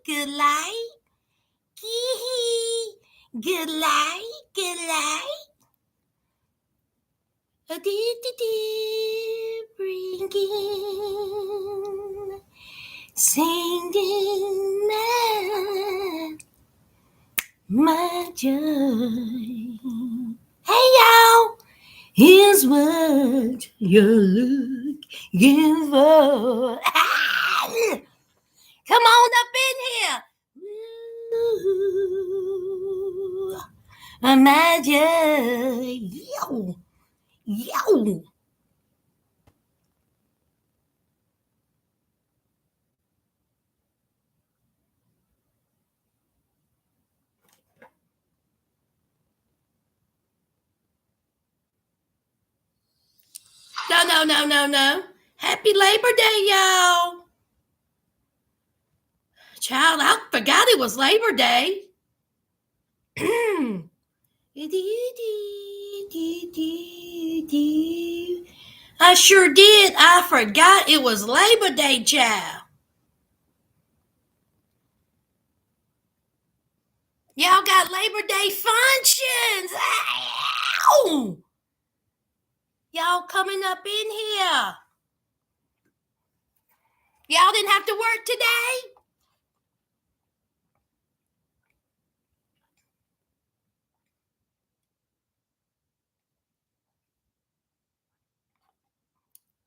good light. Gee, good light, good light. Bringing, singing my joy. Hey y'all, here's what you're looking for. Come on up in here. Ooh, my joy. Yo, yo. No. Happy Labor Day, y'all. Child, I forgot it was Labor Day. I sure did. I forgot it was Labor Day, child. Y'all got Labor Day functions. Ow! Y'all coming up in here. Y'all didn't have to work today?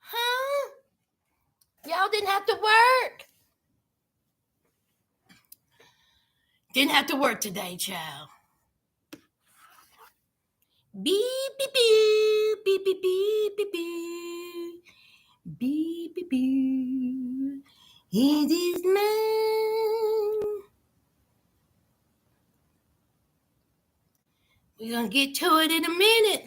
Huh? Y'all didn't have to work? Didn't have to work today, child. Beep, beep, beep, beep, beep, beep, beep, beep. Beep, beep, beep. It is mine. We're going to get to it in a minute.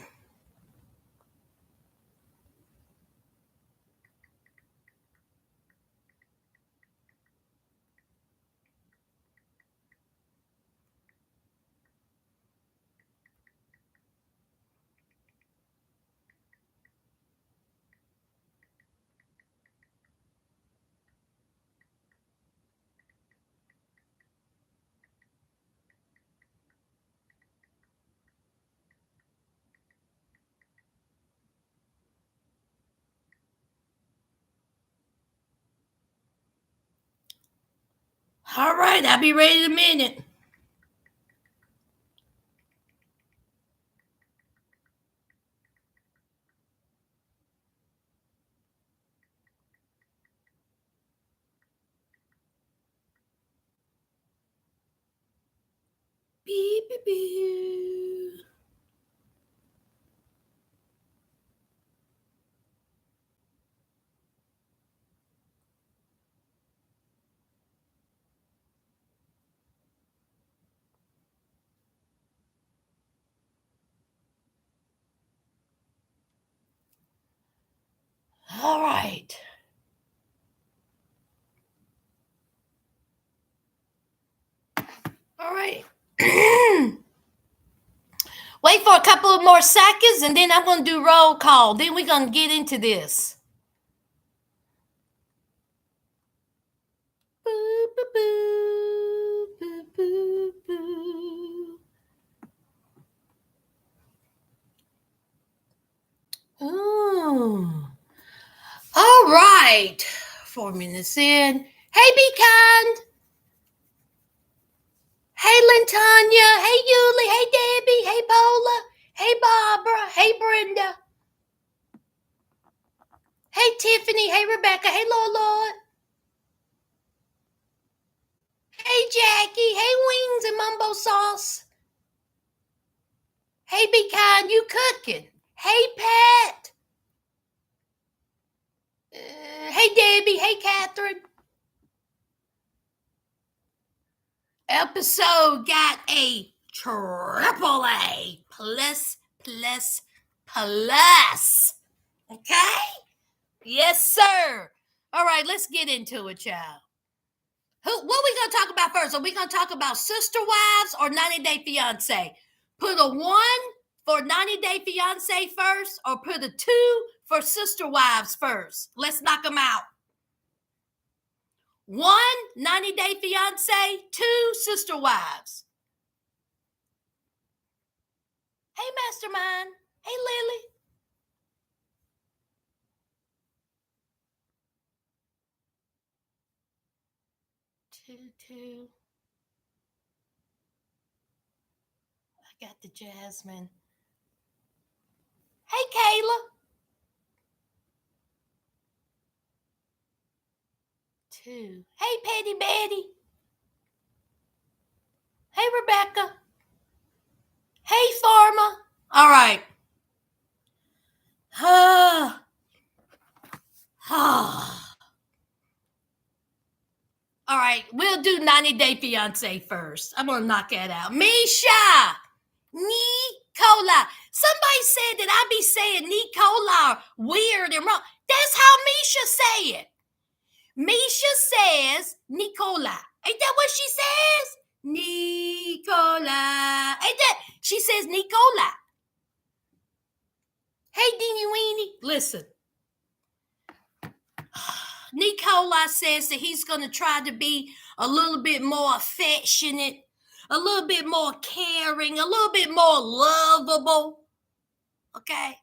All right, I'll be ready in a minute. Beep, beep, beep. All right. All right. Wait for a couple of more seconds and then I'm going to do roll call. Then we're going to get into this. Boo, boo, boo, boo, boo, boo. Oh. All right. 4 minutes in. Hey, be kind. Hey, Lantanya. Hey, Yuli. Hey, Debbie. Hey, Paula. Hey, Barbara. Hey, Brenda. Hey, Tiffany. Hey, Rebecca. Hey, Lord. Hey, Jackie. Hey, Wings and Mumbo Sauce. Hey, be kind. You cooking. Hey, Pat. Hey, Debbie. Hey, Catherine. Episode got a triple A plus. Okay? Yes, sir. All right, let's get into it, child. What we going to talk about first? Are we going to talk about Sister Wives or 90 Day Fiancé? Put a 1 for 90 Day Fiancé first or put a 2 for Sister Wives first? Let's knock them out. 1, 90 Day Fiance. 2, Sister Wives. Hey, Mastermind. Hey, Lily. Two. I got the Jasmine. Hey, Kayla. 2. Hey, Petty Betty. Hey, Rebecca. Hey, Pharma. All right. All right, we'll do 90 Day Fiance first. I'm going to knock that out. Misha. Nicola. Somebody said that I be saying Nicola weird and wrong. That's how Misha say it. Misha says Nicola. Ain't that what she says? Nicola. Ain't that? She says Nicola. Hey, Deanie Weenie. Listen. Nicola says that he's going to try to be a little bit more affectionate, a little bit more caring, a little bit more lovable. Okay?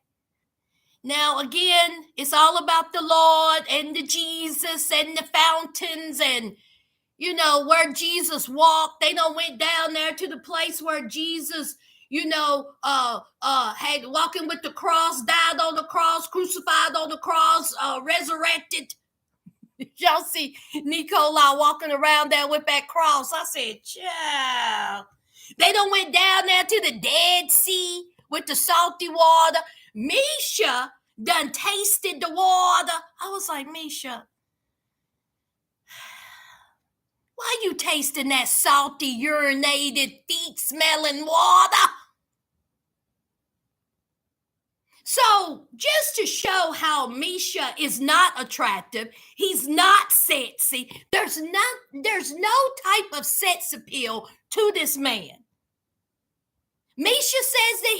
Now, again, it's all about the Lord and the Jesus and the fountains and, you know, where Jesus walked. They don't went down there to the place where Jesus, you know, had walking with the cross, died on the cross, crucified on the cross, resurrected. Y'all see Nicola walking around there with that cross. I said, child. They done went down there to the Dead Sea with the salty water. Misha done tasted the water. I was like, Misha, why you tasting that salty, urinated, feet-smelling water? So, just to show how Misha is not attractive, he's not sexy. There's no type of sex appeal to this man. Misha says that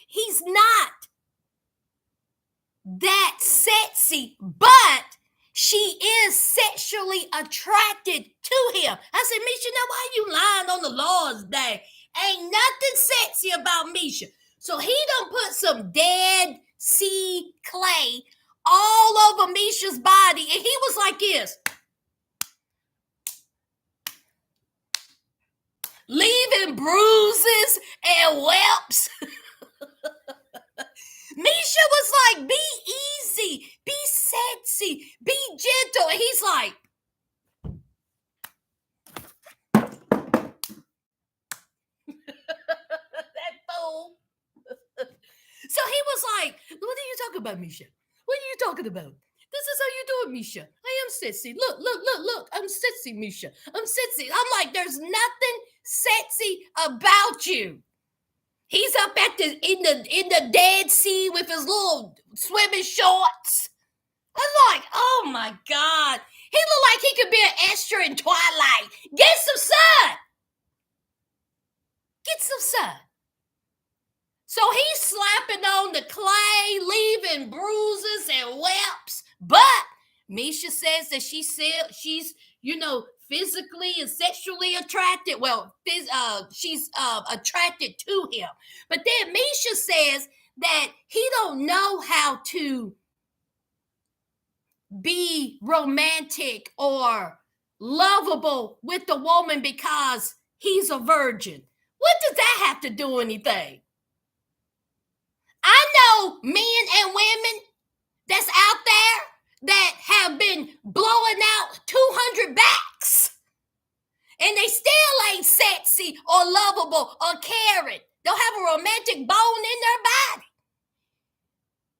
he's not that sexy, but she is sexually attracted to him. I said, Misha, now why you lying on the Lord's day? Ain't nothing sexy about Misha. So he done put some Dead Sea clay all over Misha's body, and he was like this, leaving bruises and whelps. Misha was like, be easy, be sexy, be gentle. And he's like, that fool. So he was like, what are you talking about, Misha? What are you talking about? This is how you do it, Misha. I am sexy. Look. I'm sexy, Misha. I'm sexy. I'm like, there's nothing sexy about you. He's up at in the Dead Sea with his little swimming shorts. I'm like, oh my God. He looked like he could be an extra in Twilight. Get some sun. Get some sun. So he's slapping on the clay, leaving bruises and whelps. But Misha says that she's, you know, physically and sexually attracted. Well, she's attracted to him. But then Misha says that he don't know how to be romantic or lovable with the woman because he's a virgin. What does that have to do anything? I know men and women that's out there that have been blowing out 200 backs and they still ain't sexy or lovable or caring. Don't have a romantic bone in their body.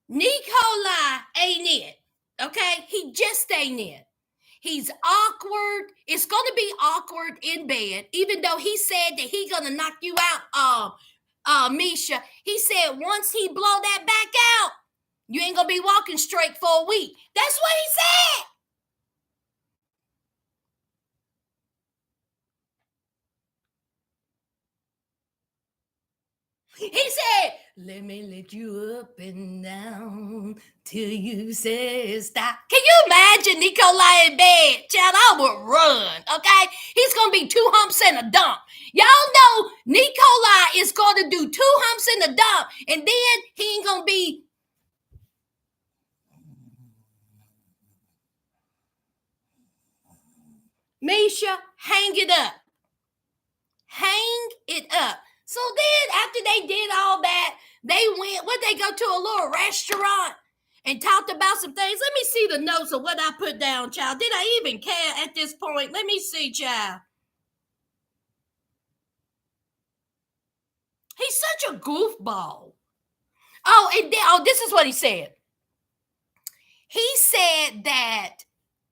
Nikolai ain't it. Okay? He just ain't it. He's awkward. It's going to be awkward in bed, even though he said that he's going to knock you out, Misha. He said once he blow that back out, you ain't going to be walking straight for a week. That's what he said. He said, let me lift you up and down till you say stop. Can you imagine Nikolai in bed? Child, I would run, okay? He's going to be 2 humps and a dump. Y'all know Nikolai is going to do 2 humps and a dump, and then he ain't going to be. Misha, hang it up. Hang it up. So then after they did all that, they went, they go to a little restaurant and talked about some things. Let me see the notes of what I put down, child. Did I even care at this point? Let me see, child. He's such a goofball. Oh, and then, this is what he said. He said that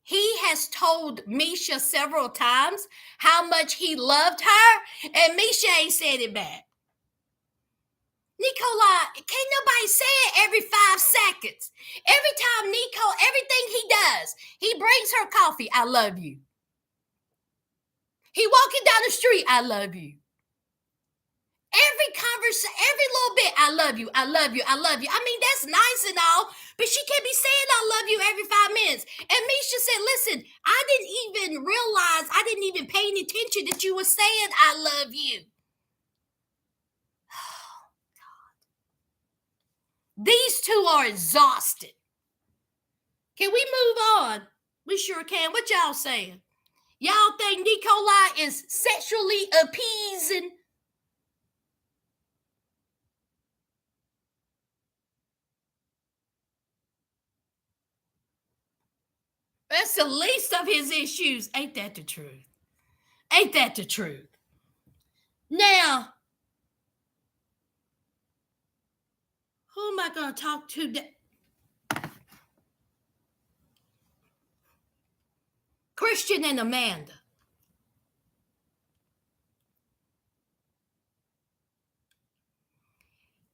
he has told Misha several times how much he loved her, and Misha ain't said it back. Nikolai, can't nobody say it every 5 seconds. Every time everything he does, he brings her coffee, I love you. He walking down the street, I love you. Every conversation, every little bit, I love you, I love you, I love you. I mean, that's nice and all, but she can't be saying I love you every 5 minutes. And Misha said, listen, I didn't even realize, I didn't even pay any attention that you were saying I love you. These two are exhausted. Can we move on? We sure can. What y'all saying? Y'all think Nikolai is sexually appeasing? That's the least of his issues. Ain't that the truth? Ain't that the truth? Now, who am I going to talk to? Christian and Amanda.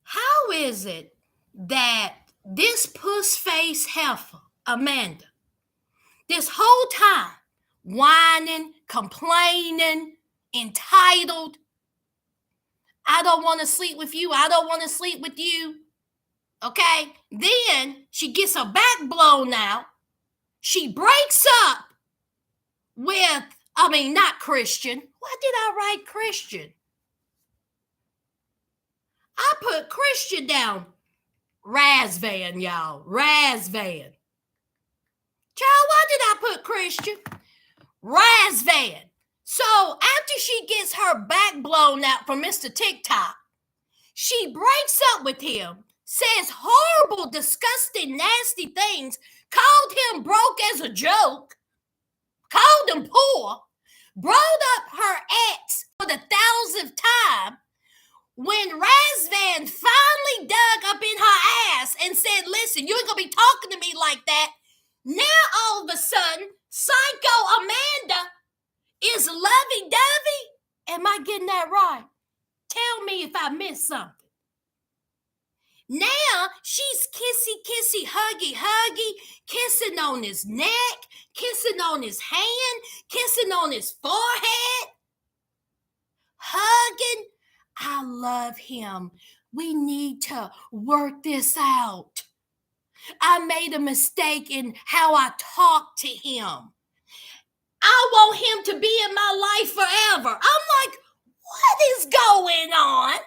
How is it that this puss-face heifer, Amanda, this whole time, whining, complaining, entitled, I don't want to sleep with you, I don't want to sleep with you, okay? Then she gets her back blown out. She breaks up with, not Christian. Why did I write Christian? I put Christian down. Razvan, y'all. Razvan. Child, why did I put Christian? Razvan. So after she gets her back blown out from Mr. TikTok, she breaks up with him, says horrible, disgusting, nasty things, called him broke as a joke, called him poor, brought up her ex for the 1,000th time. When Razvan finally dug up in her ass and said, listen, you ain't gonna be talking to me like that. Now all of a sudden, Psycho Amanda is lovey-dovey. Am I getting that right? Tell me if I missed something. Now she's kissy, huggy, kissing on his neck, kissing on his hand, kissing on his forehead, hugging. I love him. We need to work this out. I made a mistake in how I talked to him. I want him to be in my life forever. I'm like, what is going on?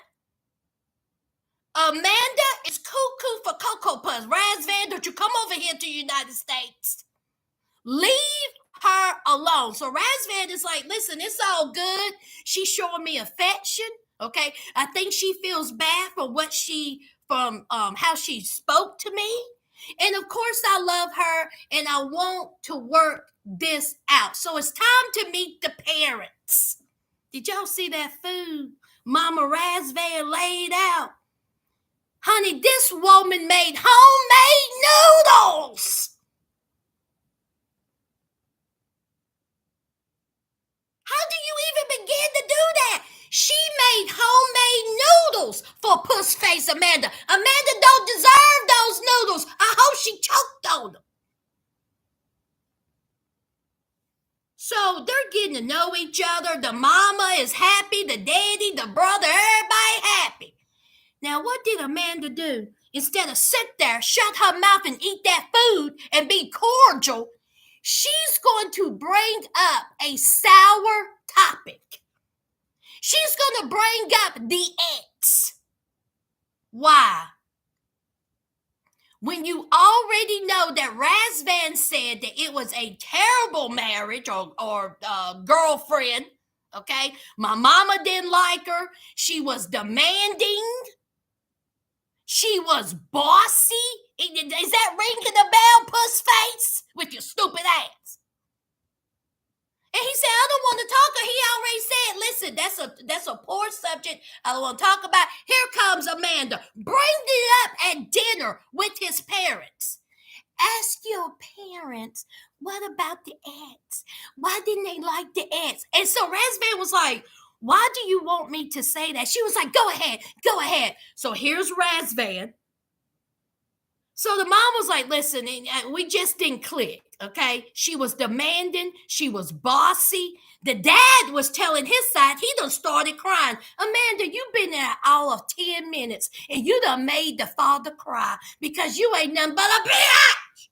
Amanda is cuckoo for Cocoa Puffs. Razvan, don't you come over here to the United States. Leave her alone. So Razvan is like, listen, it's all good. She's showing me affection. Okay, I think she feels bad for how she spoke to me. And of course, I love her and I want to work this out. So it's time to meet the parents. Did y'all see that food Mama Razvan laid out? Honey, this woman made homemade noodles. How do you even begin to do that? She made homemade noodles for puss-face Amanda. Amanda don't deserve those noodles. I hope she choked on them. So they're getting to know each other. The mama is happy, the daddy, the brother, everybody happy. Now, what did Amanda do? Instead of sit there, shut her mouth and eat that food and be cordial, she's going to bring up a sour topic. She's going to bring up the ex. Why? When you already know that Razvan said that it was a terrible marriage or girlfriend, okay? My mama didn't like her. She was demanding. She was bossy. Is that ringing the bell, puss face? With your stupid ass. And he said, I don't want to talk. He already said, listen, that's a poor subject. I don't want to talk about. Here comes Amanda. Bring it up at dinner with his parents. Ask your parents, what about the ex? Why didn't they like the ex? And so Razvan was like, why do you want me to say that? She was like, go ahead. So here's Razvan. So the mom was like, listen, we just didn't click, okay? She was demanding. She was bossy. The dad was telling his side. He done started crying. Amanda, you've been there all of 10 minutes, and you done made the father cry because you ain't nothing but a bitch.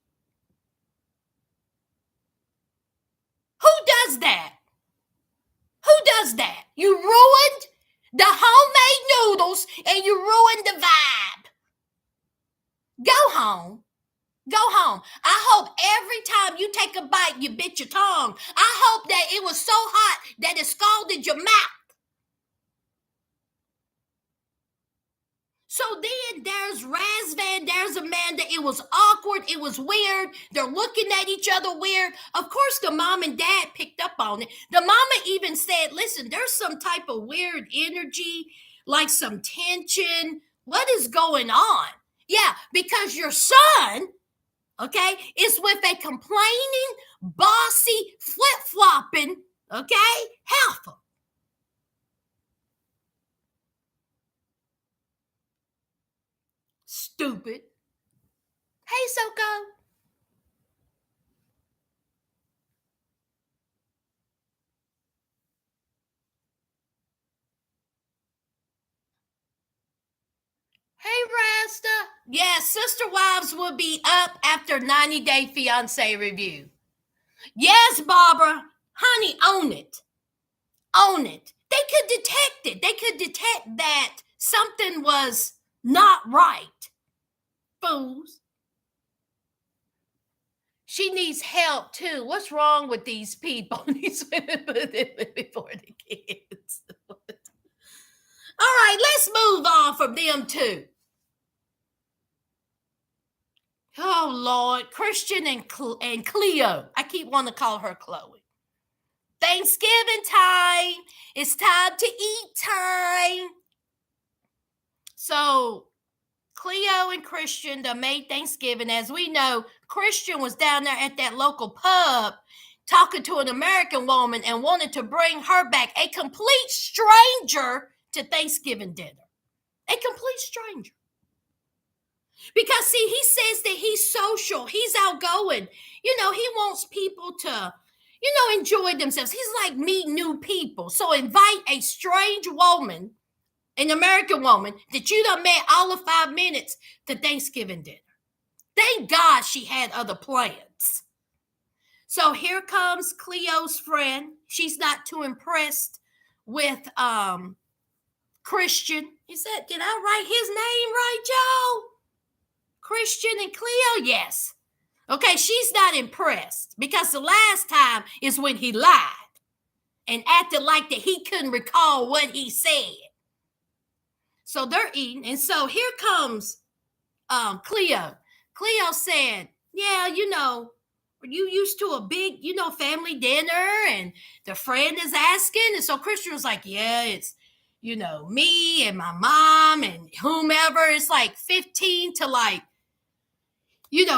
Who does that? Who does that? You ruined the homemade noodles, and you ruined the vibe. Go home. Go home. I hope every time you take a bite, you bit your tongue. I hope that it was so hot that it scalded your mouth. So then there's Razvan, there's Amanda. It was awkward. It was weird. They're looking at each other weird. Of course, the mom and dad picked up on it. The mama even said, listen, there's some type of weird energy, like some tension. What is going on? Yeah, because your son, okay, is with a complaining, bossy, flip-flopping, okay, heifer. Stupid. Hey, Soko. Hey, Rasta. Yes, Sister Wives will be up after 90 Day Fiancé review. Yes, Barbara. Honey, own it. Own it. They could detect it. They could detect that something was not right. Fools. She needs help too. What's wrong with these people? These women put it before the kids. All right, let's move on from them too. Oh Lord, Christian and Cleo. I keep wanting to call her Chloe. Thanksgiving time. It's time to eat time. So Cleo and Christian that made Thanksgiving. As we know, Christian was down there at that local pub talking to an American woman and wanted to bring her back, a complete stranger, to Thanksgiving dinner. A complete stranger. Because, see, he says that he's social, he's outgoing. You know, he wants people to, enjoy themselves. He's like meet new people. So invite a strange woman, an American woman that you done met all of 5 minutes to Thanksgiving dinner. Thank God she had other plans. So here comes Cleo's friend. She's not too impressed with Christian. He said, did I write his name right, Joe? Christian and Cleo? Yes. Okay, she's not impressed because the last time is when he lied and acted like that he couldn't recall what he said. So they're eating. And so here comes Cleo. Cleo said, yeah, you used to a big, family dinner and the friend is asking. And so Christian was like, yeah, it's, me and my mom and whomever. It's like 15 to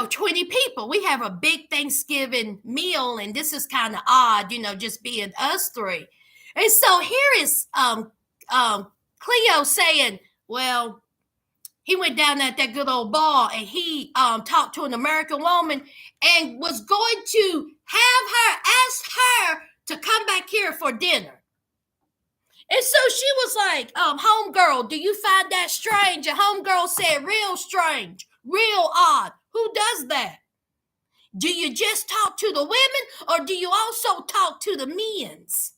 20 people. We have a big Thanksgiving meal, and this is kind of odd, just being us three. And so here is Cleo saying, well, he went down at that good old bar and he talked to an American woman and was going to ask her to come back here for dinner. And so she was like, homegirl, do you find that strange? And homegirl said, real strange, real odd. Who does that? Do you just talk to the women or do you also talk to the men's?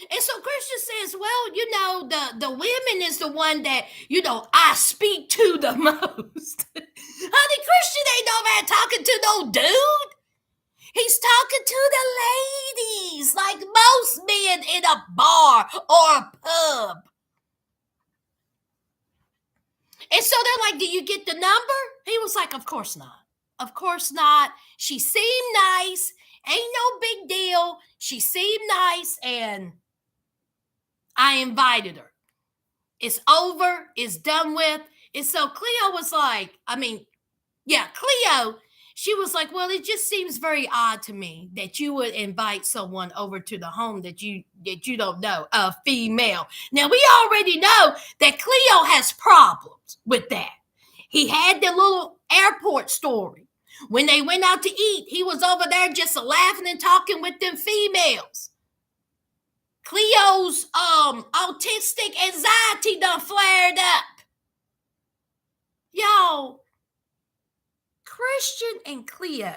And so Christian says, well, the women is the one that, I speak to the most. Honey, Christian ain't no man talking to no dude. He's talking to the ladies, like most men in a bar or a pub. And so they're like, do you get the number? He was like, of course not. Of course not. She seemed nice. Ain't no big deal. She seemed nice and I invited her. It's over. It's done with. And so Cleo was like, Cleo, she was like, well, it just seems very odd to me that you would invite someone over to the home that you don't know, a female. Now, we already know that Cleo has problems with that. He had the little airport story. When they went out to eat, he was over there just laughing and talking with them females. Cleo's autistic anxiety done flared up. Y'all, Christian and Cleo,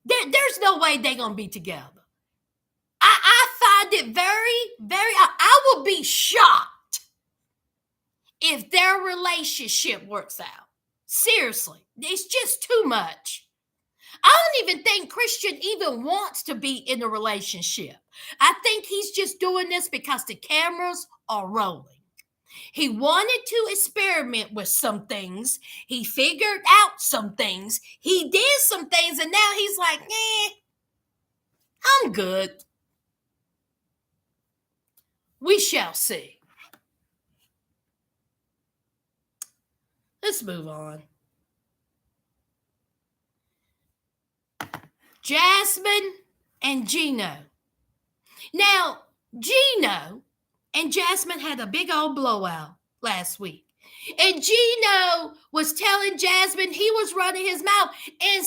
there's no way they're going to be together. I find it very, very, I will be shocked if their relationship works out. Seriously, it's just too much. I don't even think Christian even wants to be in a relationship. I think he's just doing this because the cameras are rolling. He wanted to experiment with some things. He figured out some things. He did some things, and now he's like, I'm good. We shall see. Let's move on. Jasmine and Gino. Now, Gino and Jasmine had a big old blowout last week. And Gino was telling Jasmine he was running his mouth. And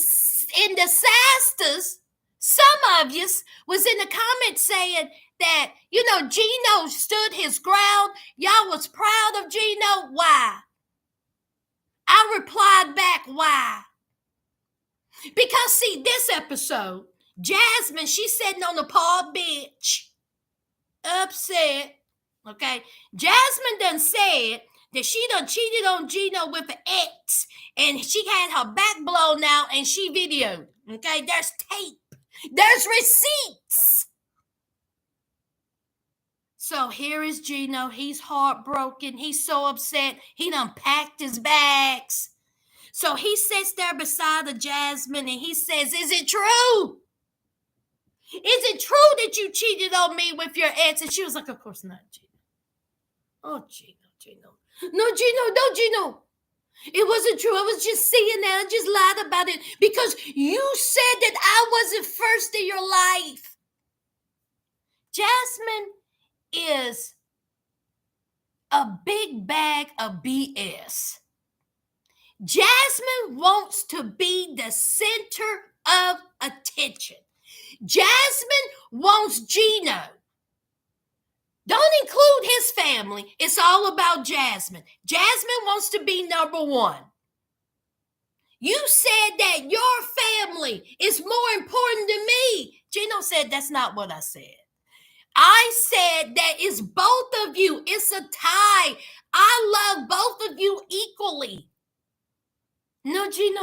in the Sastas, some of you was in the comments saying that, Gino stood his ground. Y'all was proud of Gino. Why? I replied back, why? Because, see, this episode, Jasmine, she's sitting on the park bench, upset, okay? Jasmine done said that she done cheated on Gino with an ex, and she had her back blown out, and she videoed, okay? There's tape. There's receipts. So here is Gino. He's heartbroken. He's so upset. He done packed his bags. So he sits there beside the Jasmine and he says, is it true? Is it true that you cheated on me with your ex? And she was like, of course not, Gino. Oh, Gino. No, Gino. It wasn't true. I was just saying that. I just lied about it because you said that I wasn't first in your life. Jasmine is a big bag of BS. Jasmine wants to be the center of attention. Jasmine wants Gino. Don't include his family. It's all about Jasmine. Jasmine wants to be number one. You said that your family is more important than me. Gino said, that's not what I said. I said that it's both of you. It's a tie. I love both of you equally. No, Gino.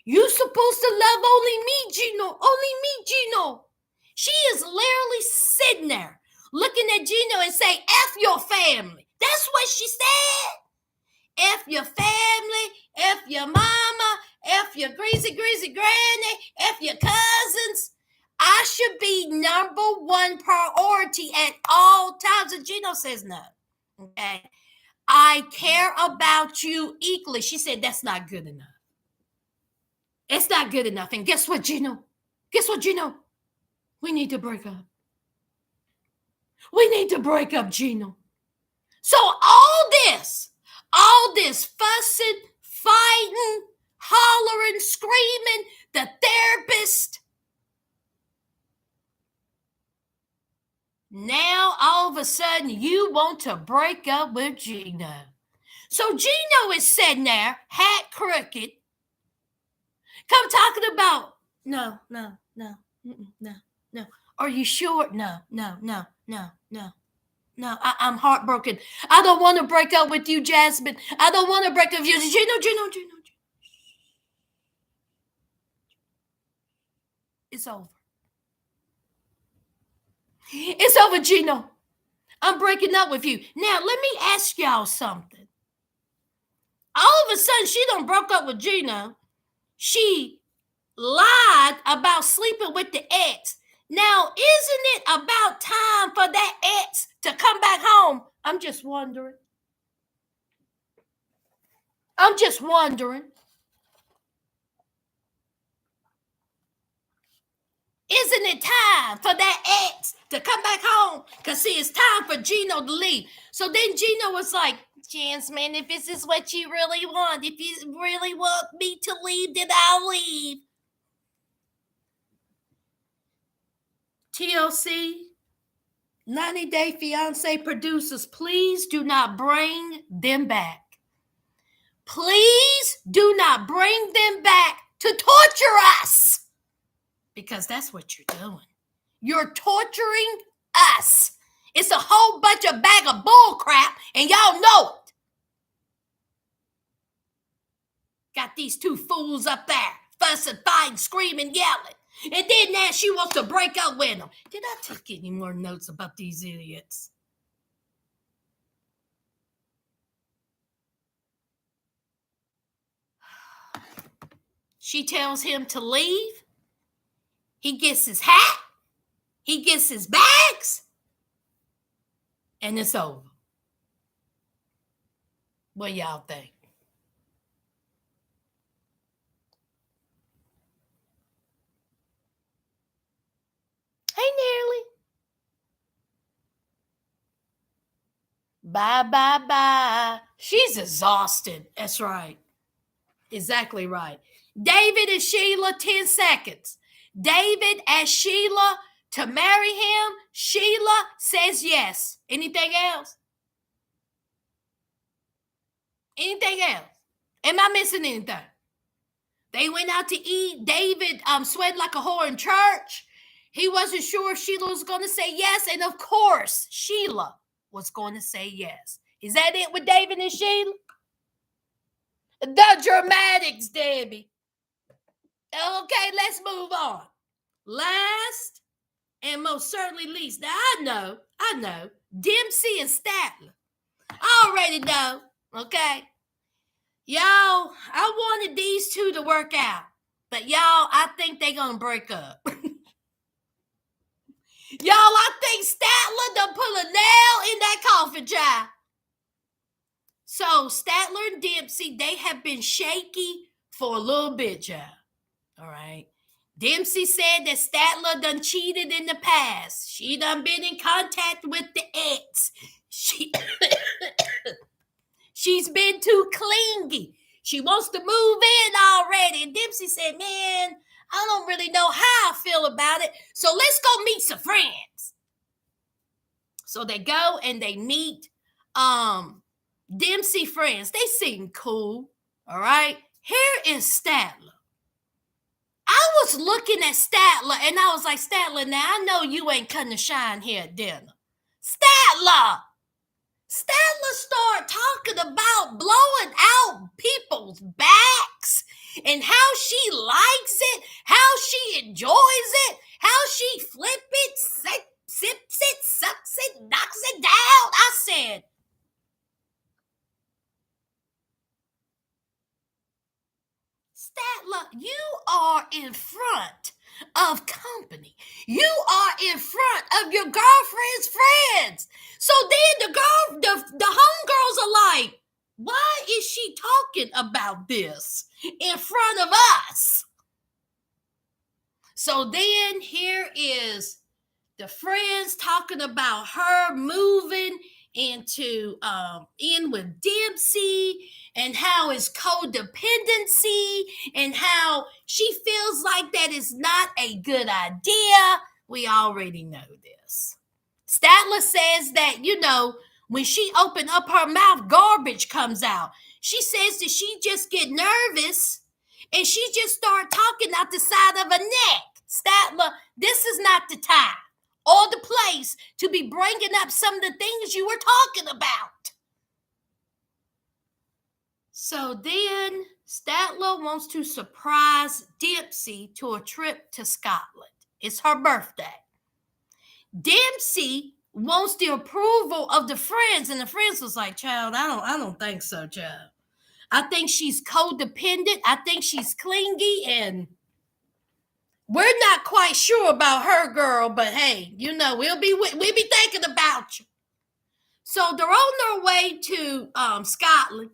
You're supposed to love only me, Gino. She is literally sitting there looking at Gino and say, F your family. That's what she said. F your family, F your mama, F your greasy granny, F your cousins. I should be number one priority at all times. And Gino says no. Okay. I care about you equally. She said, that's not good enough. It's not good enough. And guess what, Gino? We need to break up. We need to break up, Gino. So all this fussing, fighting, hollering, screaming, the therapist. Now all of a sudden you want to break up with Gino. So Gino is sitting there, hat crooked, come talking about, no. Are you sure? No. I'm heartbroken. I don't want to break up with you, Jasmine. I don't want to break up with you. Gino. It's over. It's over, Gino. I'm breaking up with you. Now, let me ask y'all something. All of a sudden, she done broke up with Gino. She lied about sleeping with the ex. Now, isn't it about time for that ex to come back home? I'm just wondering. Isn't it time for that ex to come back home? Because, see, it's time for Gino to leave. So then Gino was like, Jasmine, if this is what you really want, if you really want me to leave, then I'll leave. TLC, 90 Day Fiancé producers, please do not bring them back. Please do not bring them back to torture us. Because that's what you're doing. You're torturing us. It's a whole bunch of bag of bull crap, and y'all know it. Got these two fools up there, fussing, fighting, screaming, yelling. And then now she wants to break up with them. Did I take any more notes about these idiots? She tells him to leave. He gets his hat. He gets his bags. And it's over. What y'all think? Hey, Nearly. Bye. She's exhausted. That's right. Exactly right. David and Sheila, 10 seconds. David asked Sheila to marry him. Sheila says yes. Anything else? Anything else? Am I missing anything? They went out to eat. David sweated like a whore in church. He wasn't sure if Sheila was going to say yes. And of course, Sheila was going to say yes. Is that it with David and Sheila? The dramatics, Debbie. Okay, let's move on. Last and most certainly least. Now, I know. Dempsey and Statler. I already know, okay? Y'all, I wanted these two to work out. But y'all, I think they're going to break up. Y'all, I think Statler done put a nail in that coffin, child. So, Statler and Dempsey, they have been shaky for a little bit, child. All right. Dempsey said that Statler done cheated in the past. She done been in contact with the ex. She's been too clingy. She wants to move in already. And Dempsey said, man, I don't really know how I feel about it. So let's go meet some friends. So they go and they meet Dempsey friends. They seem cool. All right. Here is Statler. I was looking at Statler and I was like, Statler, now I know you ain't cutting the shine here at dinner. Statler started talking about blowing out people's backs and how she likes it, how she enjoys it, how she flip it, sips it, sucks it, knocks it down. I said, Statler, you are in front of company. You are in front of your girlfriend's friends. So then the homegirls are like, why is she talking about this in front of us? So then here is the friends talking about her moving into in with Dempsey and how it's codependency and how she feels like that is not a good idea. We already know this. Statler says that, when she opened up her mouth, garbage comes out. She says that she just get nervous and she just start talking out the side of her neck. Statler, this is not the time or the place to be bringing up some of the things you were talking about. So then Statler wants to surprise Dempsey to a trip to Scotland. It's her birthday. Dempsey wants the approval of the friends, and the friends was like, child, I don't think so, child. I think she's codependent. I think she's clingy, and we're not quite sure about her, girl, but hey, we'll be thinking about you. So they're on their way to Scotland,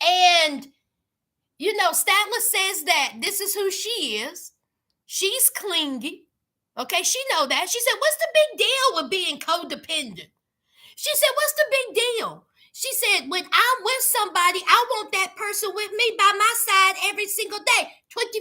and Statler says that this is who she is. She's clingy. Okay, she know that. She said, what's the big deal with being codependent? She said, what's the big deal? She said, when I'm with somebody, I want that person with me by my side every single day, 24/7.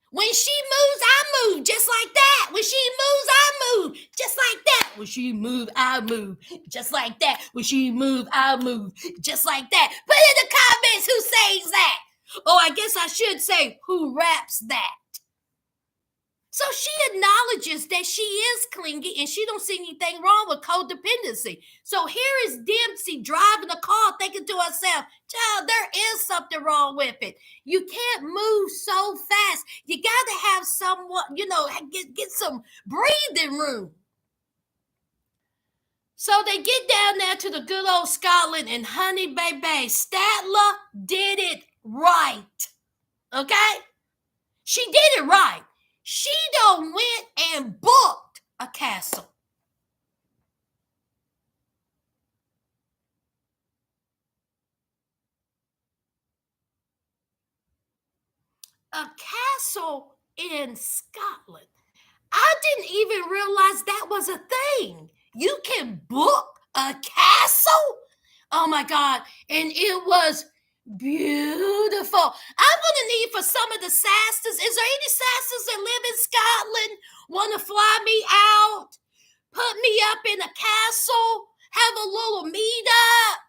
When she moves, I move just like that. When she moves, I move just like that. When she moves, I move just like that. When she moves, I move just like that. Put in the comments who says that. Oh, I guess I should say who raps that. So she acknowledges that she is clingy and she don't see anything wrong with codependency. So here is Dempsey driving a car thinking to herself, child, there is something wrong with it. You can't move so fast. You got to have someone, get some breathing room. So they get down there to the good old Scotland, and honey, baby, Statler did it right. Okay? She did it right. She done went and booked a castle. A castle in Scotland. I didn't even realize that was a thing. You can book a castle? Oh my God. And it was beautiful. I'm gonna need for some of the Sasters. Is there any Sasters that live in Scotland want to fly me out, put me up in a castle, have a little meet up?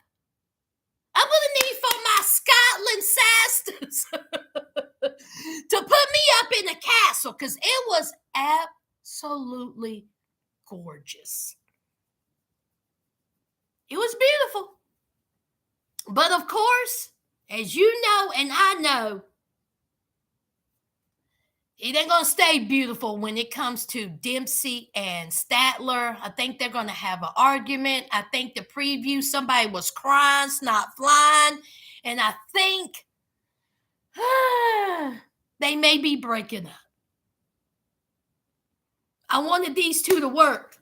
I'm gonna need for my Scotland Sasters to put me up in a castle because it was absolutely gorgeous. It was beautiful. But of course, as you know and I know, it ain't going to stay beautiful when it comes to Dempsey and Statler. I think they're going to have an argument. I think the preview, somebody was crying, snot flying. And I think they may be breaking up. I wanted these two to work.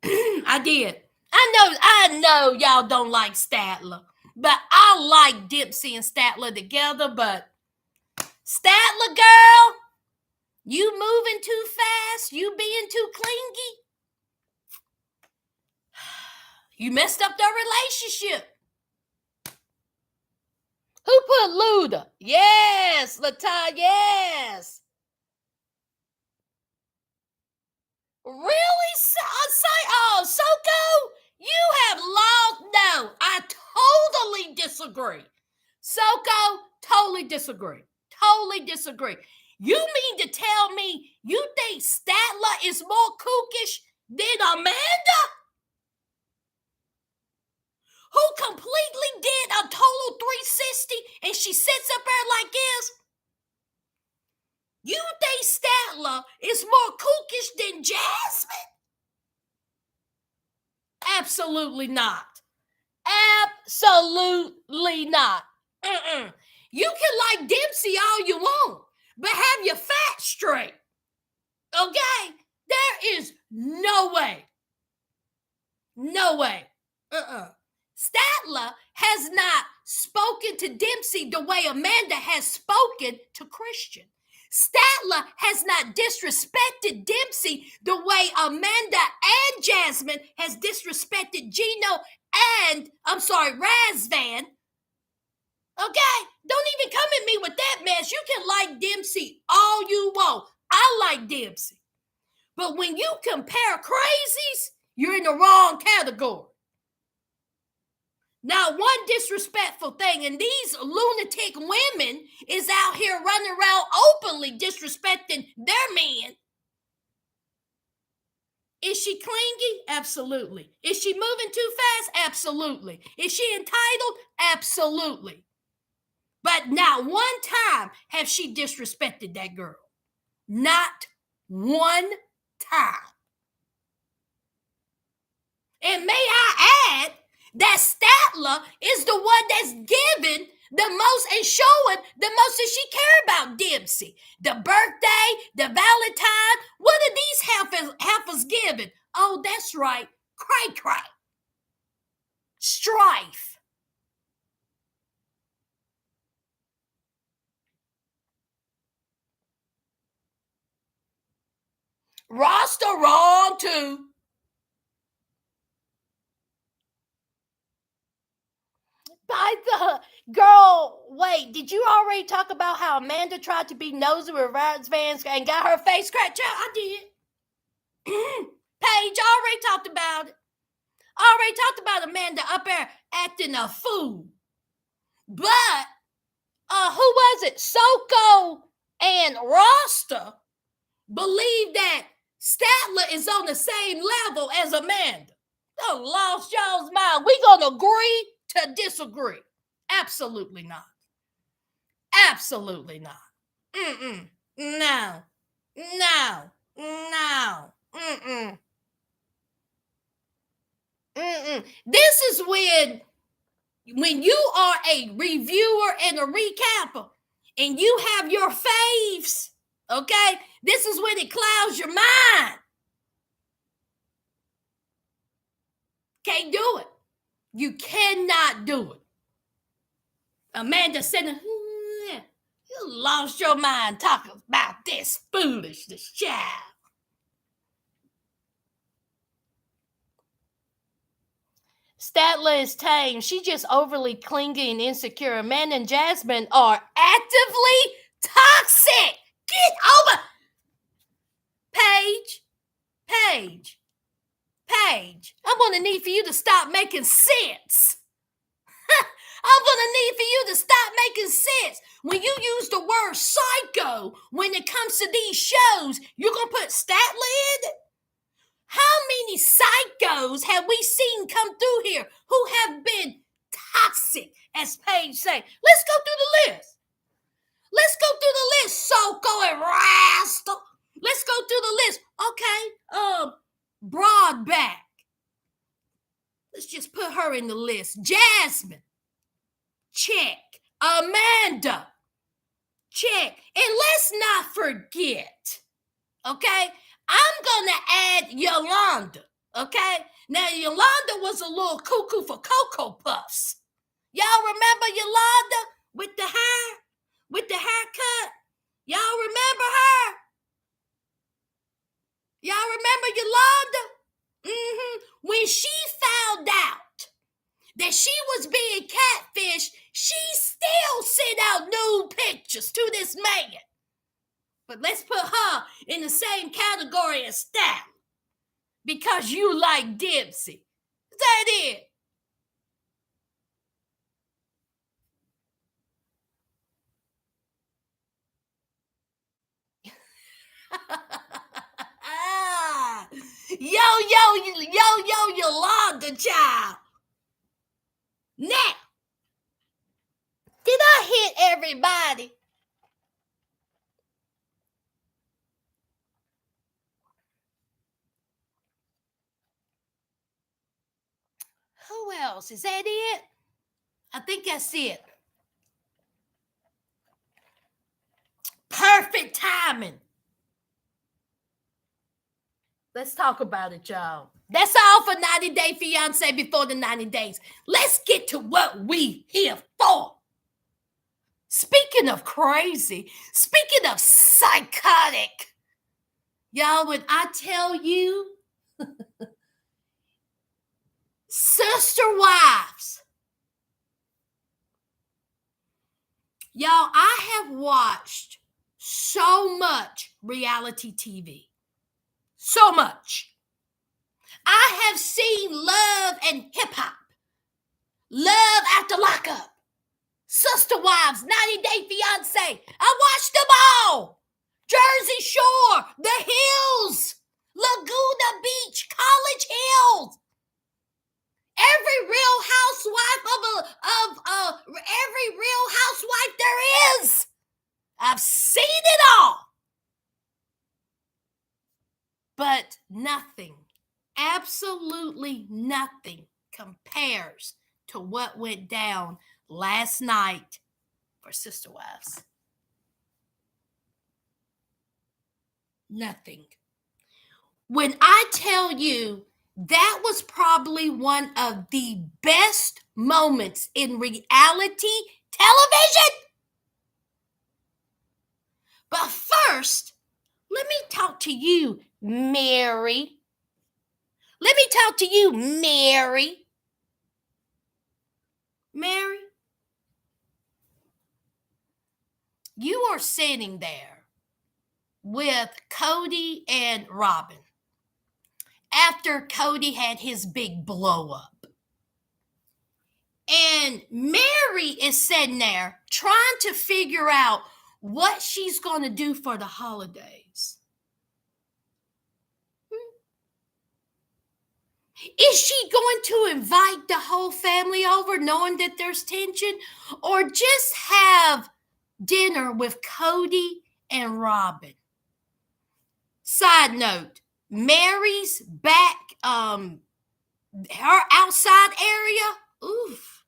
I did. I know y'all don't like Statler. But I like Dempsey and Statler together, but Statler girl, you moving too fast, you being too clingy. You messed up their relationship. Who put Luda? Yes, Lata, yes. Really? Soko? You have lost. No, I totally disagree. Soko, totally disagree. Totally disagree. You mean to tell me you think Statler is more kookish than Amanda? Who completely did a total 360 and she sits up there like this? You think Statler is more kookish than Jasmine? Absolutely not. Absolutely not. You can like Dempsey all you want, but have your facts straight. Okay? There is no way. No way. Statler has not spoken to Dempsey the way Amanda has spoken to Christian. Statler has not disrespected Dempsey the way Amanda and Jasmine has disrespected Gino and, Razvan. Okay? Don't even come at me with that mess. You can like Dempsey all you want. I like Dempsey. But when you compare crazies, you're in the wrong category. Now, one disrespectful thing, and these lunatic women is out here running around openly disrespecting their men. Is she clingy? Absolutely. Is she moving too fast? Absolutely. Is she entitled? Absolutely. But not one time have she disrespected that girl. Not one time. And may I add that Statler is the one that's giving the most and showing the most that she care about Dempsey. The birthday, the Valentine. What are these heifers giving? Oh, that's right. Cray. Strife. Roster wrong too. By the girl, wait, did you already talk about how Amanda tried to be nosy with Razvan and got her face scratched out? I did. Paige already talked about it. Already talked about Amanda up there acting a fool. But who was it? Soko and Roster believe that Statler is on the same level as Amanda. Oh, lost y'all's mind. We gonna agree to disagree. Absolutely not. Absolutely not. No. This is when you are a reviewer and a recapper and you have your faves, okay? This is when it clouds your mind. Can't do it. You cannot do it. Amanda said, you lost your mind talking about this foolishness, child. Statler is tame. She just overly clingy and insecure. Amanda and Jasmine are actively toxic. Get over. Paige. I'm going to need for you to stop making sense. I'm going to need for you to stop making sense. When you use the word psycho, when it comes to these shows, you're going to put Statler in it? How many psychos have we seen come through here who have been toxic, as Paige say? Let's go through the list. Soko and Rasta. Let's go through the list. Okay, Broadback. Let's just put her in the list. Jasmine. Check. Amanda. Check. And let's not forget, okay? I'm going to add Yolanda, okay? Now, Yolanda was a little cuckoo for Cocoa Puffs. Y'all remember Yolanda with the hair? With the haircut? Y'all remember her? Y'all remember Yolanda? When she found out that she was being catfished, she still sent out nude pictures to this man. But let's put her in the same category as Stat. Because you like Dempsey. Is that it? Yo, Yolanda, child. Now, did I hit everybody? Who else? Is that it? I think that's it. Perfect timing. Let's talk about it, y'all. That's all for 90 Day Fiance before the 90 days. Let's get to what we here for. Speaking of crazy, speaking of psychotic, y'all, when I tell you, sister wives, y'all, I have watched so much reality TV. So much. I have seen Love and Hip Hop, Love After Lockup, Sister Wives, 90 Day Fiance. I watched them all. Jersey Shore, The Hills, Laguna Beach, College Hills. Every real housewife every real housewife there is. I've seen it all. But nothing, absolutely nothing compares to what went down last night for Sister Wives. Nothing. When I tell you that was probably one of the best moments in reality television. But first, let me talk to you, Mary. Let me talk to you, Mary. Mary, you are sitting there with Kody and Robin after Kody had his big blow up. And Mary is sitting there trying to figure out what she's going to do for the holidays. Is she going to invite the whole family over knowing that there's tension, or just have dinner with Kody and Robin? Side note, Mary's back, her outside area, oof,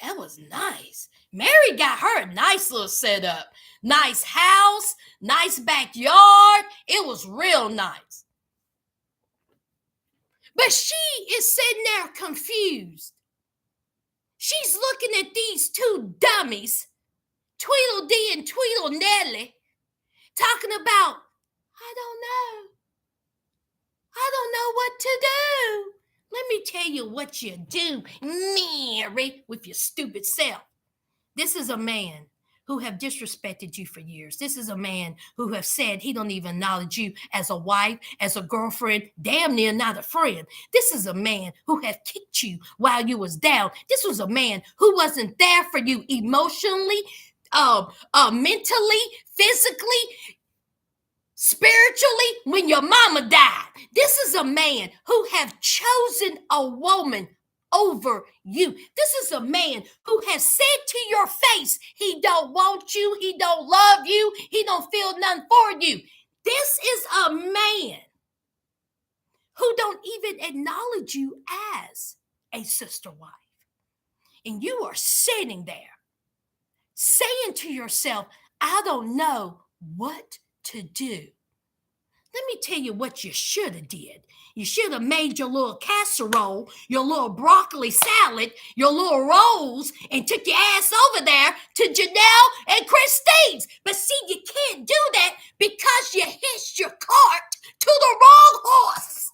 that was nice. Mary got her a nice little setup. Nice house, nice backyard. It was real nice. But she is sitting there confused. She's looking at these two dummies, Tweedledee and Tweedlenelly, talking about, I don't know. I don't know what to do. Let me tell you what you do, Mary, with your stupid self. This is a man who have disrespected you for years. This is a man who have said he don't even acknowledge you as a wife, as a girlfriend, damn near not a friend. This is a man who have kicked you while you was down. This was a man who wasn't there for you emotionally, mentally, physically, spiritually when your mama died. This is a man who have chosen a woman over you. This is a man who has said to your face, he don't want you, he don't love you, he don't feel nothing for you. This is a man who don't even acknowledge you as a sister wife. And you are sitting there saying to yourself, I don't know what to do. Let me tell you what you should have did. You should have made your little casserole, your little broccoli salad, your little rolls, and took your ass over there to Janelle and Christine's. But see, you can't do that because you hitched your cart to the wrong horse.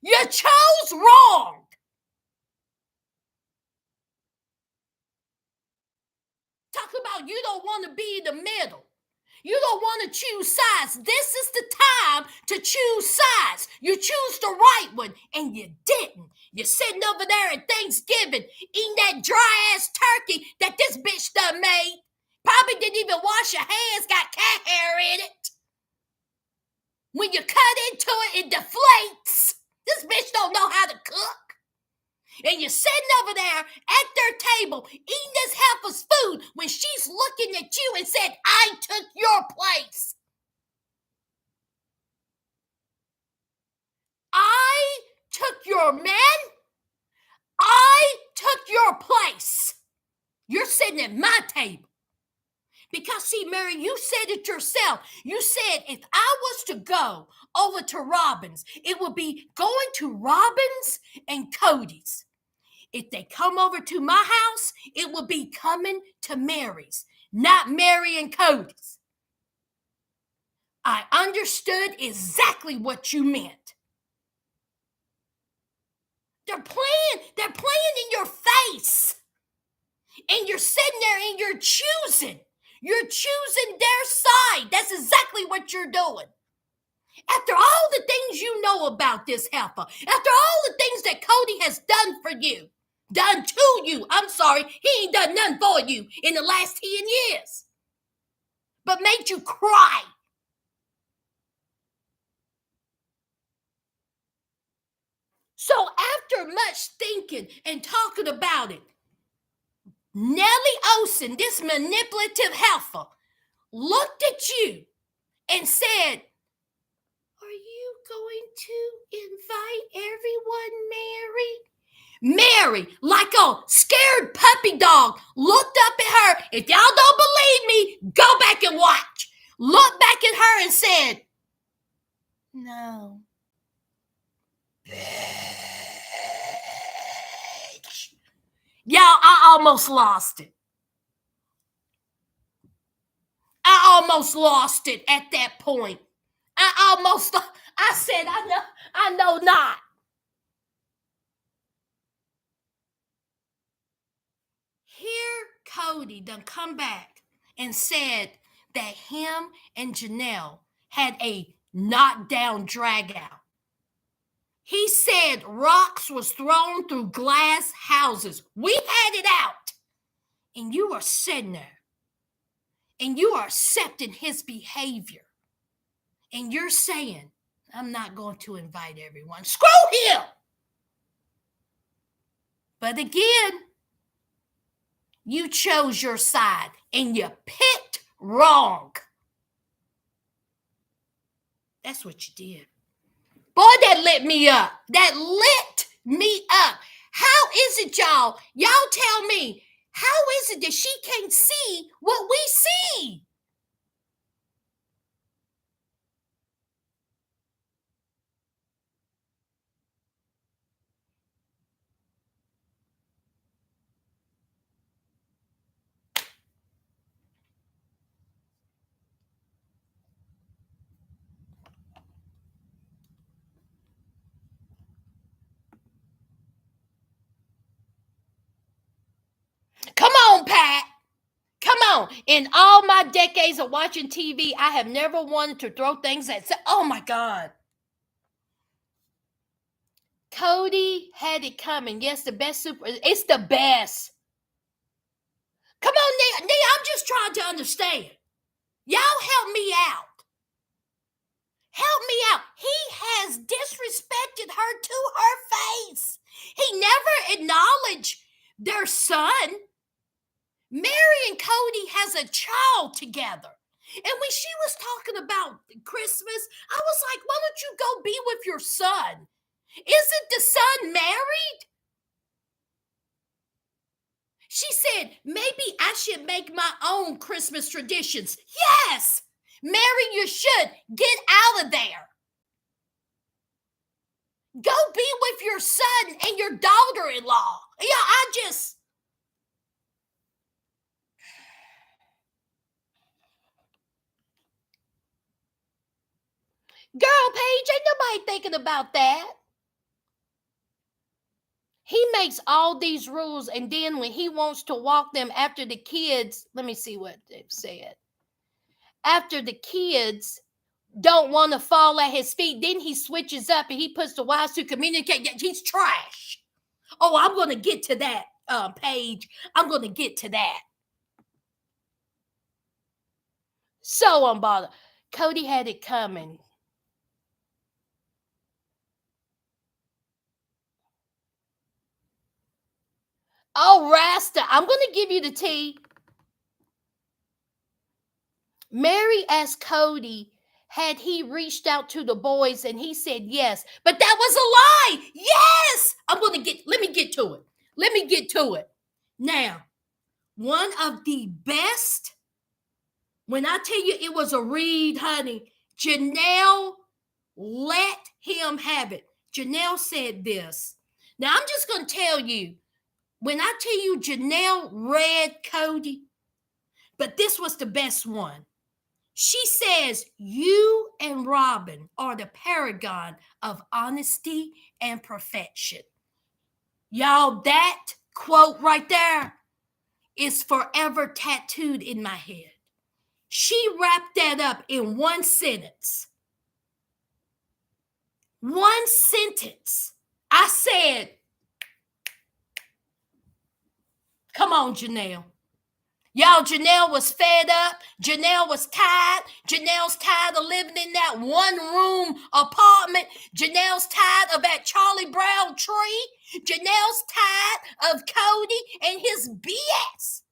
You chose wrong. Talk about you don't want to be in the middle. You don't want to choose sides. This is the time to choose sides. You choose the right one, and you didn't. You're sitting over there at Thanksgiving eating that dry-ass turkey that this bitch done made. Probably didn't even wash your hands, got cat hair in it. When you cut into it, it deflates. This bitch don't know how to cook. And you're sitting over there at their table eating this heifer's food when she's looking at you and said, I took your place. I took your men. I took your place. You're sitting at my table. Because see, Mary, you said it yourself. You said if I was to go over to Robin's, it would be going to Robin's and Kody's. If they come over to my house, it will be coming to Mary's, not Mary and Kody's. I understood exactly what you meant. They're playing in your face. And you're sitting there and you're choosing. You're choosing their side. That's exactly what you're doing. After all the things you know about this heifer, after all the things that Kody has done for you, done to you, I'm sorry, he ain't done nothing for you in the last 10 years, but made you cry. So after much thinking and talking about it, Nellie Olsen, this manipulative heifer, looked at you and said, "Are you going to invite everyone, Mary?" Mary, like a scared puppy dog, looked up at her. If y'all don't believe me, go back and watch. Looked back at her and said, "No." Y'all, I almost lost it. I almost lost it at that point. I said, I know not. Here, Kody done come back and said that him and Janelle had a knockdown drag out. He said rocks was thrown through glass houses. We had it out. And you are sitting there. And you are accepting his behavior. And you're saying, "I'm not going to invite everyone." Screw him. But again, you chose your side and you picked wrong. That's what you did. Boy, that lit me up. That lit me up. How is it, y'all? Y'all tell me, how is it that she can't see what we see? Come on, Pat. Come on. In all my decades of watching TV, I have never wanted to throw things at. Oh my God. Kody had it coming. Yes, the best super. It's the best. Come on, Nia. I'm just trying to understand. Y'all help me out. Help me out. He has disrespected her to her face. He never acknowledged their son. Mary and Kody has a child together. And when she was talking about Christmas, I was like, why don't you go be with your son? Isn't the son married? She said, maybe I should make my own Christmas traditions. Yes, Mary, you should. Get out of there. Go be with your son and your daughter-in-law. Yeah, Girl, Paige, ain't nobody thinking about that. He makes all these rules, and then when he wants to walk them after the kids, let me see what they've said. After the kids don't want to fall at his feet, then he switches up and he puts the wives to communicate. He's trash. Oh, I'm going to get to that, Paige. I'm going to get to that. So unbothered. Kody had it coming. Oh, Rasta, I'm going to give you the tea. Mary asked Kody, had he reached out to the boys, and he said yes. But that was a lie. Yes. Let me get to it. Let me get to it. Now, one of the best, when I tell you it was a read, honey, Janelle let him have it. Janelle said this. Now, I'm just going to tell you, When I tell you Janelle read Kody, but this was the best one. She says, you and Robin are the paragon of honesty and perfection. Y'all, that quote right there is forever tattooed in my head. She wrapped that up in one sentence. One sentence. I said, come on, Janelle. Y'all, Janelle was fed up. Janelle was tired. Janelle's tired of living in that one-room apartment. Janelle's tired of that Charlie Brown tree. Janelle's tired of Kody and his BS.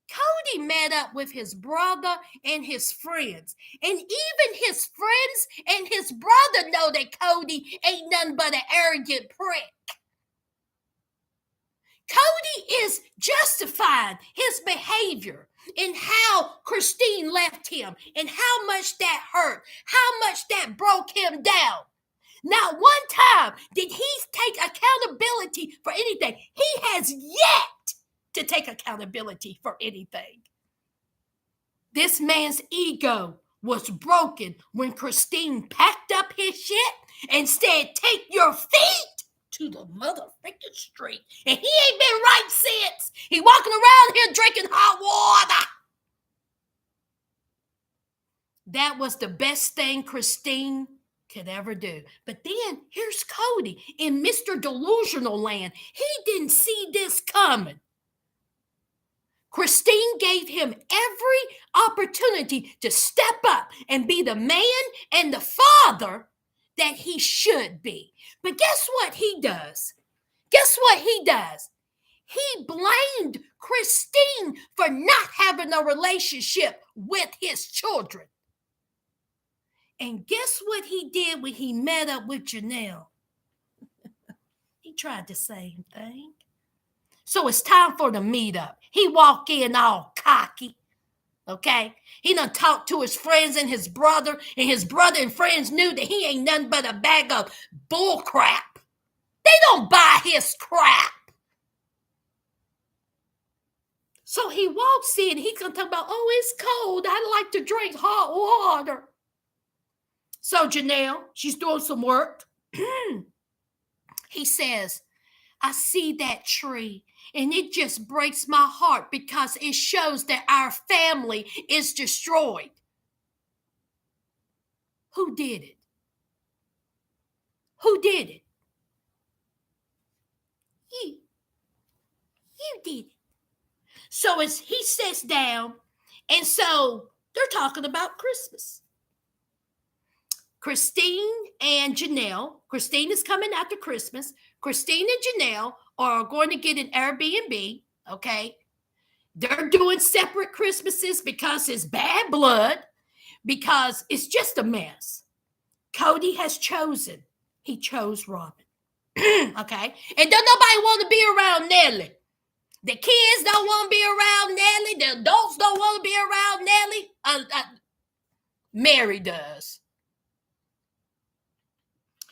Kody met up with his brother and his friends. And even his friends and his brother know that Kody ain't nothing but an arrogant prick. Cody is justifying his behavior and how Christine left him and how much that hurt, how much that broke him down. Not one time did he take accountability for anything. He has yet to take accountability for anything. This man's ego was broken when Christine packed up his shit and said, take your feet to the motherfucking street. And he ain't been right since. He walking around here drinking hot water. That was the best thing Christine could ever do. But then here's Kody in Mr. Delusional land. He didn't see this coming. Christine gave him every opportunity to step up and be the man and the father that he should be. But guess what he does? Guess what he does? He blamed Christine for not having a relationship with his children. And guess what he did when he met up with Janelle? He tried the same thing. So it's time for the meetup. He walked in all cocky. Okay, he done talked to his friends and his brother and friends knew that he ain't nothing but a bag of bull crap. They don't buy his crap. So he walks in, he's gonna talk about, oh, it's cold. I like to drink hot water. So Janelle, she's doing some work. He says, I see that tree. And it just breaks my heart because it shows that our family is destroyed. Who did it? Who did it? You. You did it. So as he sits down, and so they're talking about Christmas. Christine and Janelle. Christine is coming after Christmas. Christine and Janelle are going to get an Airbnb, okay? They're doing separate Christmases because it's bad blood, because it's just a mess. Kody has chosen. He chose Robin, okay? And don't nobody want to be around Nelly. The kids don't want to be around Nelly. The adults don't want to be around Nelly. Mary does.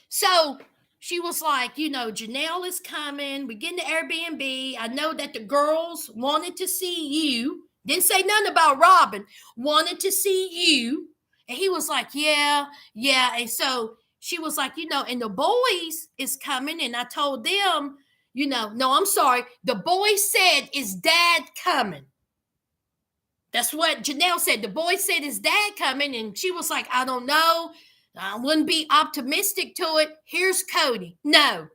So she was like, you know, Janelle is coming. We're getting the Airbnb. I know that the girls wanted to see you. Didn't say nothing about Robin. Wanted to see you. And he was like, yeah. And so she was like, you know, and the boys is coming. And I told them, you know, no, I'm sorry. The boys said, is dad coming? That's what Janelle said. The boys said, is dad coming? And she was like, I don't know. I wouldn't be optimistic to it. Here's Kody. No,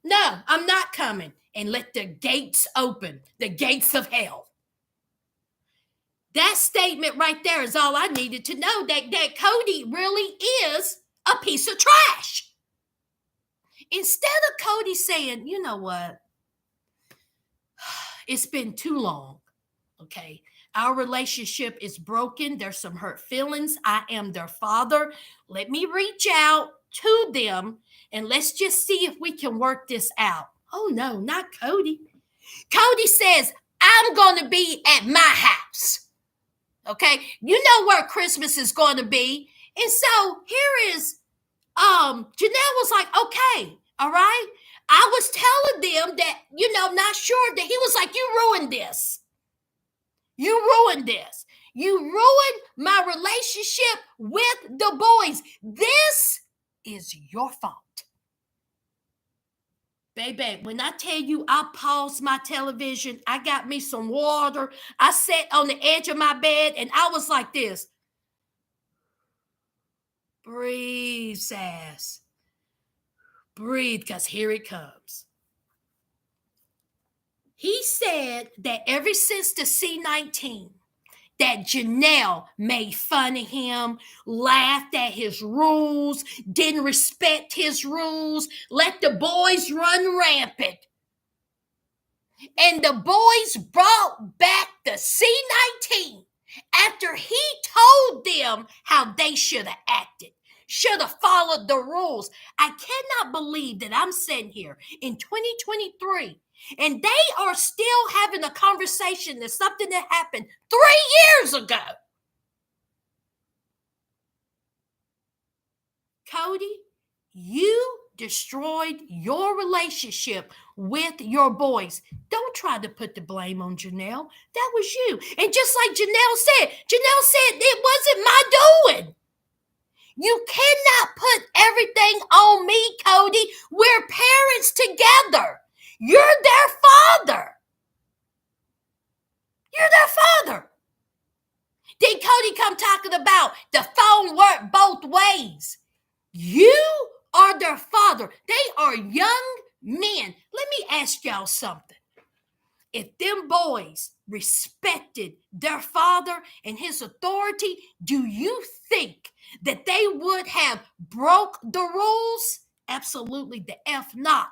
I'm not coming. And let the gates open, the gates of hell. That statement right there is all I needed to know, that Kody really is a piece of trash. Instead of Kody saying, you know what? It's been too long, okay? Our relationship is broken. There's some hurt feelings. I am their father. Let me reach out to them and let's just see if we can work this out. Oh, no, not Kody. Kody says, I'm going to be at my house. Okay? You know where Christmas is going to be. And so here is, Janelle was like, okay, all right. I was telling them that, not sure, that he was like, you ruined this. You ruined this. You ruined my relationship with the boys. This is your fault. Baby, when I tell you I paused my television, I got me some water, I sat on the edge of my bed, and I was like this. Breathe, Sas. Breathe, because here it comes. He said that ever since the C-19, that Janelle made fun of him, laughed at his rules, didn't respect his rules, let the boys run rampant. And the boys brought back the C-19 after he told them how they should have acted, should have followed the rules. I cannot believe that I'm sitting here in 2023 and they are still having a conversation that's something that happened 3 years ago. Kody, you destroyed your relationship with your boys. Don't try to put the blame on Janelle. That was you. And just like Janelle said it wasn't my doing. You cannot put everything on me, Kody. We're parents together. You're their father. You're their father. Then Kody come talking about the phone worked both ways. You are their father. They are young men. Let me ask y'all something. If them boys respected their father and his authority, do you think that they would have broke the rules? Absolutely the F not.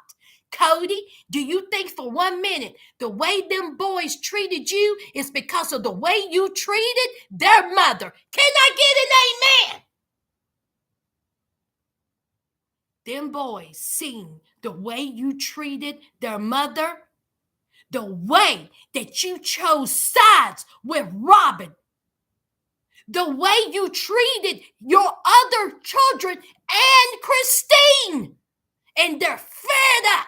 Kody, do you think for 1 minute the way them boys treated you is because of the way you treated their mother? Can I get an amen? Them boys seen the way you treated their mother, the way that you chose sides with Robin, the way you treated your other children and Christine, and they're fed up.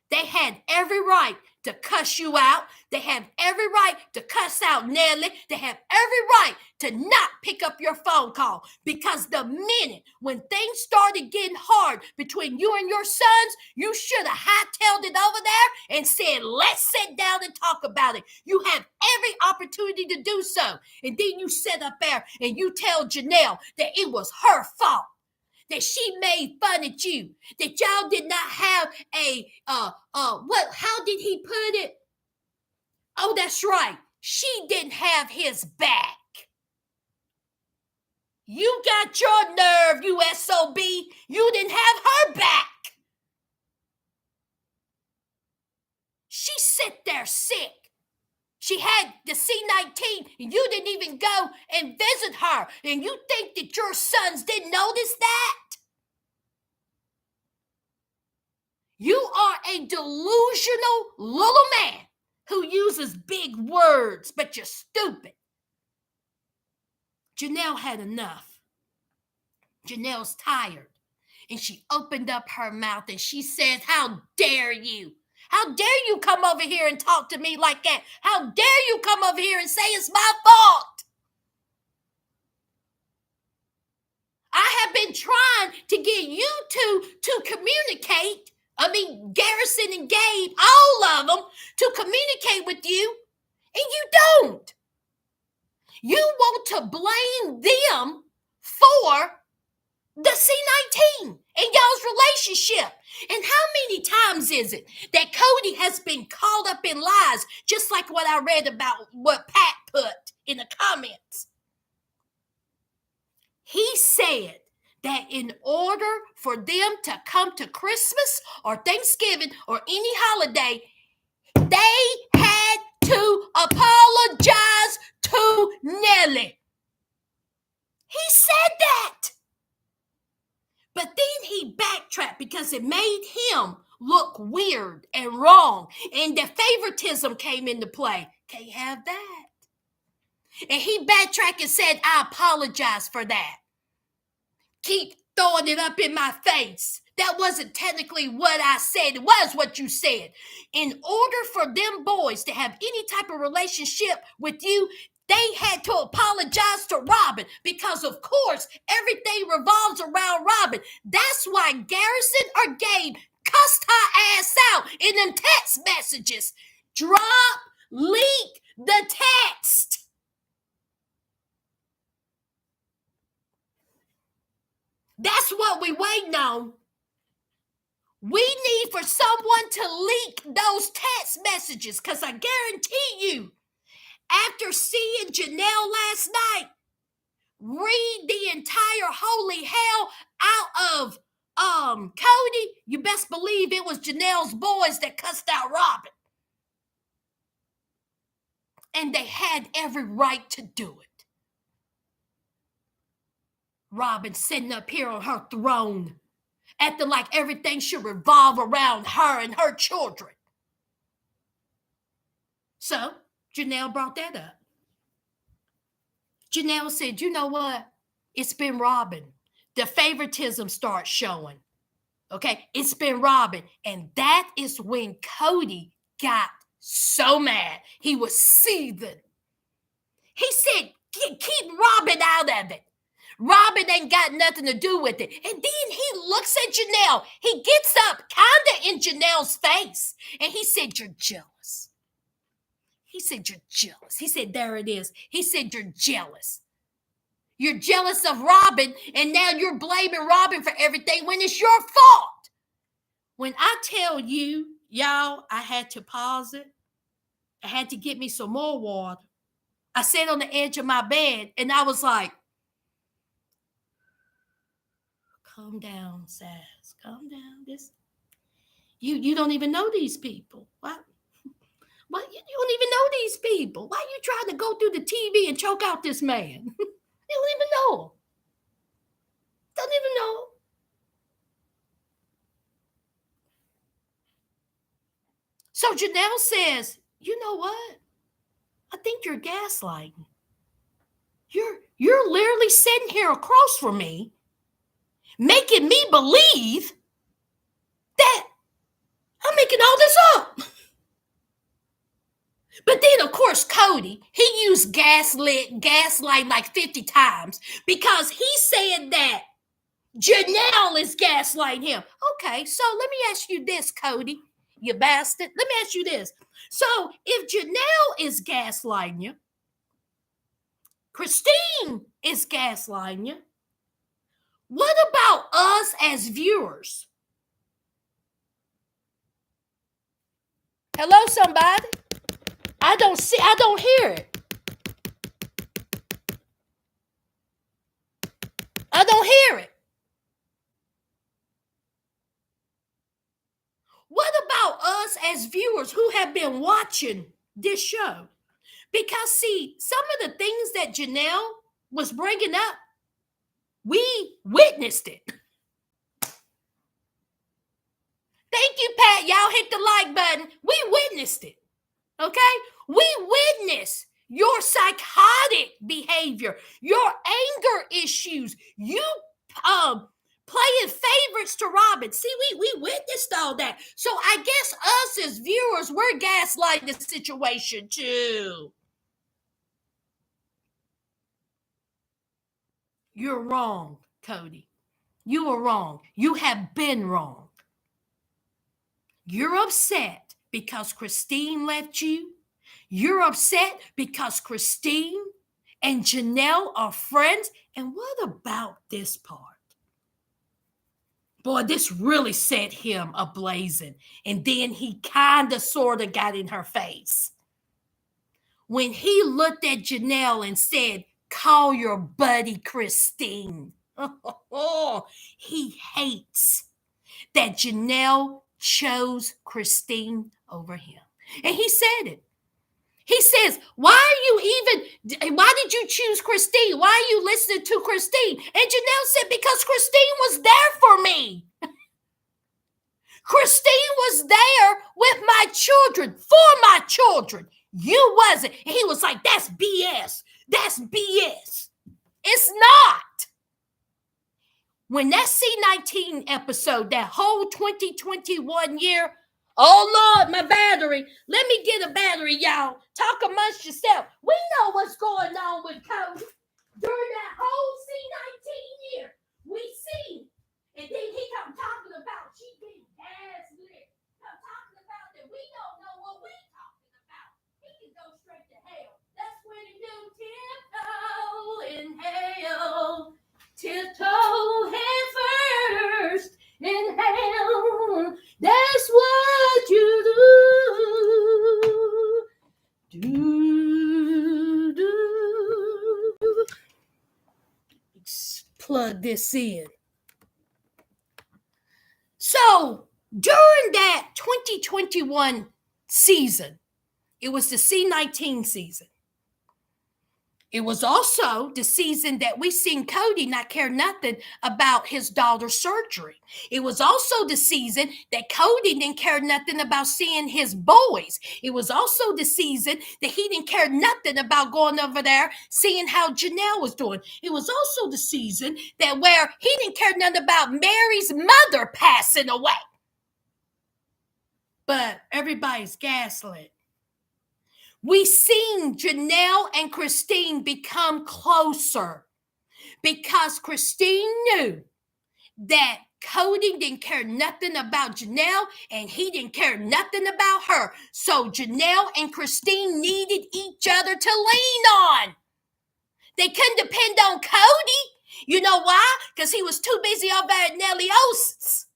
They had every right to cuss you out. They have every right to cuss out Nelly. They have every right to not pick up your phone call, because the minute when things started getting hard between you and your sons, you should have hightailed it over there and said, let's sit down and talk about it. You have every opportunity to do so. And then you sit up there and you tell Janelle that it was her fault, that she made fun of you, that y'all did not have how did he put it? Oh, that's right. She didn't have his back. You got your nerve, you SOB. You didn't have her back. She sat there sick. She had the C-19, and you didn't even go and visit her. And you think that your sons didn't notice that? You are a delusional little man who uses big words, but you're stupid. Janelle had enough. Janelle's tired. And she opened up her mouth and she said, how dare you? How dare you come over here and talk to me like that? How dare you come over here and say it's my fault? I have been trying to get you two to communicate. Garrison and Gabe, all of them, to communicate with you, and you don't. You want to blame them for the C-19 and y'all's relationship. And how many times is it that Kody has been caught up in lies, just like what I read about what Pat put in the comments? He said that in order for them to come to Christmas or Thanksgiving or any holiday, they had to apologize to Nelly. He said that. But then he backtracked because it made him look weird and wrong. And the favoritism came into play. Can't have that. And he backtracked and said, I apologize for that. Keep throwing it up in my face. That wasn't technically what I said. It was what you said. In order for them boys to have any type of relationship with you, they had to apologize to Robin because, of course, everything revolves around Robin. That's why Garrison or Gabe cussed her ass out in them text messages. Drop, leak the text. That's what we waiting on. We need for someone to leak those text messages, because I guarantee you, after seeing Janelle last night read the entire holy hell out of Kody, you best believe it was Janelle's boys that cussed out Robin. And they had every right to do it. Robin sitting up here on her throne, acting like everything should revolve around her and her children. So Janelle brought that up. Janelle said, you know what? It's been Robin. The favoritism starts showing. Okay? It's been Robin. And that is when Kody got so mad. He was seething. He said, keep Robin out of it. Robin ain't got nothing to do with it. And then he looks at Janelle. He gets up kind of in Janelle's face. And he said, you're jealous. He said, you're jealous. He said, there it is. He said, you're jealous. You're jealous of Robin, and now you're blaming Robin for everything when it's your fault. When I tell you, y'all, I had to pause it. I had to get me some more water. I sat on the edge of my bed, and I was like, calm down, Sas. Calm down. You don't even know these people. What? You don't even know these people. Why are you trying to go through the TV and choke out this man? You don't even know him. Don't even know him. So Janelle says, you know what? I think you're gaslighting. You're literally sitting here across from me, making me believe that I'm making all this up. But then, of course, Kody, he used gaslight like 50 times because he said that Janelle is gaslighting him. Okay, so let me ask you this, Kody, you bastard. Let me ask you this. So if Janelle is gaslighting you, Christine is gaslighting you, what about us as viewers? Hello, somebody? I don't hear it. I don't hear it. What about us as viewers who have been watching this show? Because, see, some of the things that Janelle was bringing up, we witnessed it. Thank you, Pat. Y'all hit the like button. We witnessed it. Okay? We witnessed your psychotic behavior, your anger issues, you playing favorites to Robin. See, we witnessed all that. So I guess us as viewers, we're gaslighting the situation too. You're wrong, Kody. You were wrong. You have been wrong. You're upset because Christine left you. You're upset because Christine and Janelle are friends. And what about this part? Boy, this really set him ablazing. And then he kind of sort of got in her face. When he looked at Janelle and said, call your buddy Christine. He hates that Janelle chose Christine over him. And he said it. He says, why did you choose Christine? Why are you listening to Christine? And Janelle said, because Christine was there for me. Christine was there with my children, for my children. You wasn't. And he was like, that's BS. That's BS. It's not. when that C19 episode, that whole 2021 year, oh Lord, my battery. Let me get a battery, y'all. Talk amongst yourself. We know what's going on with Cody. During that whole C19 year, we see. And then he come talking about she getting gaslit. Come talking about that we don't know what we talking about. He can go straight to hell. That's when he do tiptoe in hell. Tiptoe head first in hell. That's what you do. Do. Plug this in. So during that 2021 season, it was the C19 season. It was also the season that we seen Cody not care nothing about his daughter's surgery. It was also the season that Cody didn't care nothing about seeing his boys. It was also the season that he didn't care nothing about going over there, seeing how Janelle was doing. It was also the season that where he didn't care nothing about Mary's mother passing away. But everybody's gaslit. We seen Janelle and Christine become closer because Christine knew that Cody didn't care nothing about Janelle and he didn't care nothing about her. So Janelle and Christine needed each other to lean on. They couldn't depend on Cody. You know why? Because he was too busy over at Nellie Osis.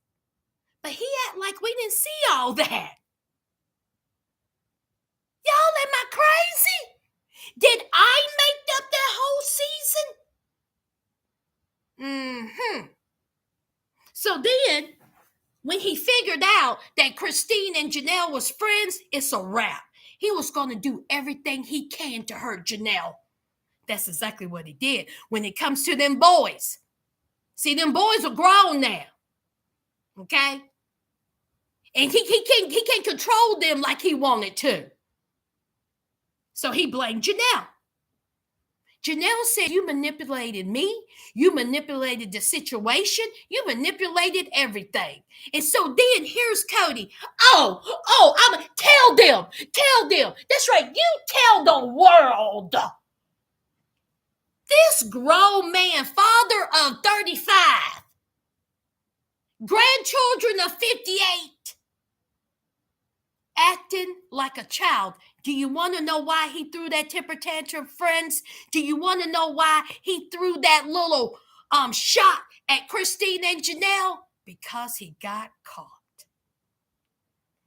But he act like we didn't see all that. Y'all, am I crazy? Did I make up that whole season? So then, when he figured out that Christine and Janelle was friends, it's a wrap. He was going to do everything he can to hurt Janelle. That's exactly what he did. When it comes to them boys. See, them boys are grown now. Okay? And he can't control them like he wanted to. So he blamed Janelle. Janelle said, you manipulated me. You manipulated the situation. You manipulated everything. And so then here's Cody. I'm tell them. That's right. You tell the world. This grown man, father of 35, grandchildren of 58, acting like a child. Do you want to know why he threw that temper tantrum, friends? Do you want to know why he threw that little shot at Christine and Janelle? Because he got caught.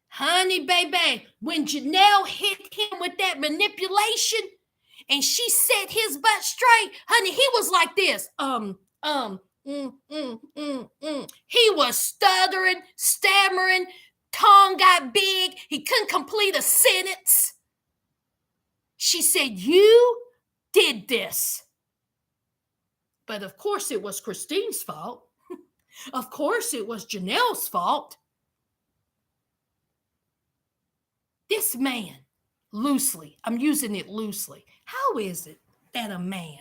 Honey, baby, when Janelle hit him with that manipulation and she set his butt straight, honey, he was like this. He was stuttering, stammering, tongue got big. He couldn't complete a sentence. She said, you did this. But of course it was Christine's fault. Of course it was Janelle's fault. This man, loosely, I'm using it loosely. How is it that a man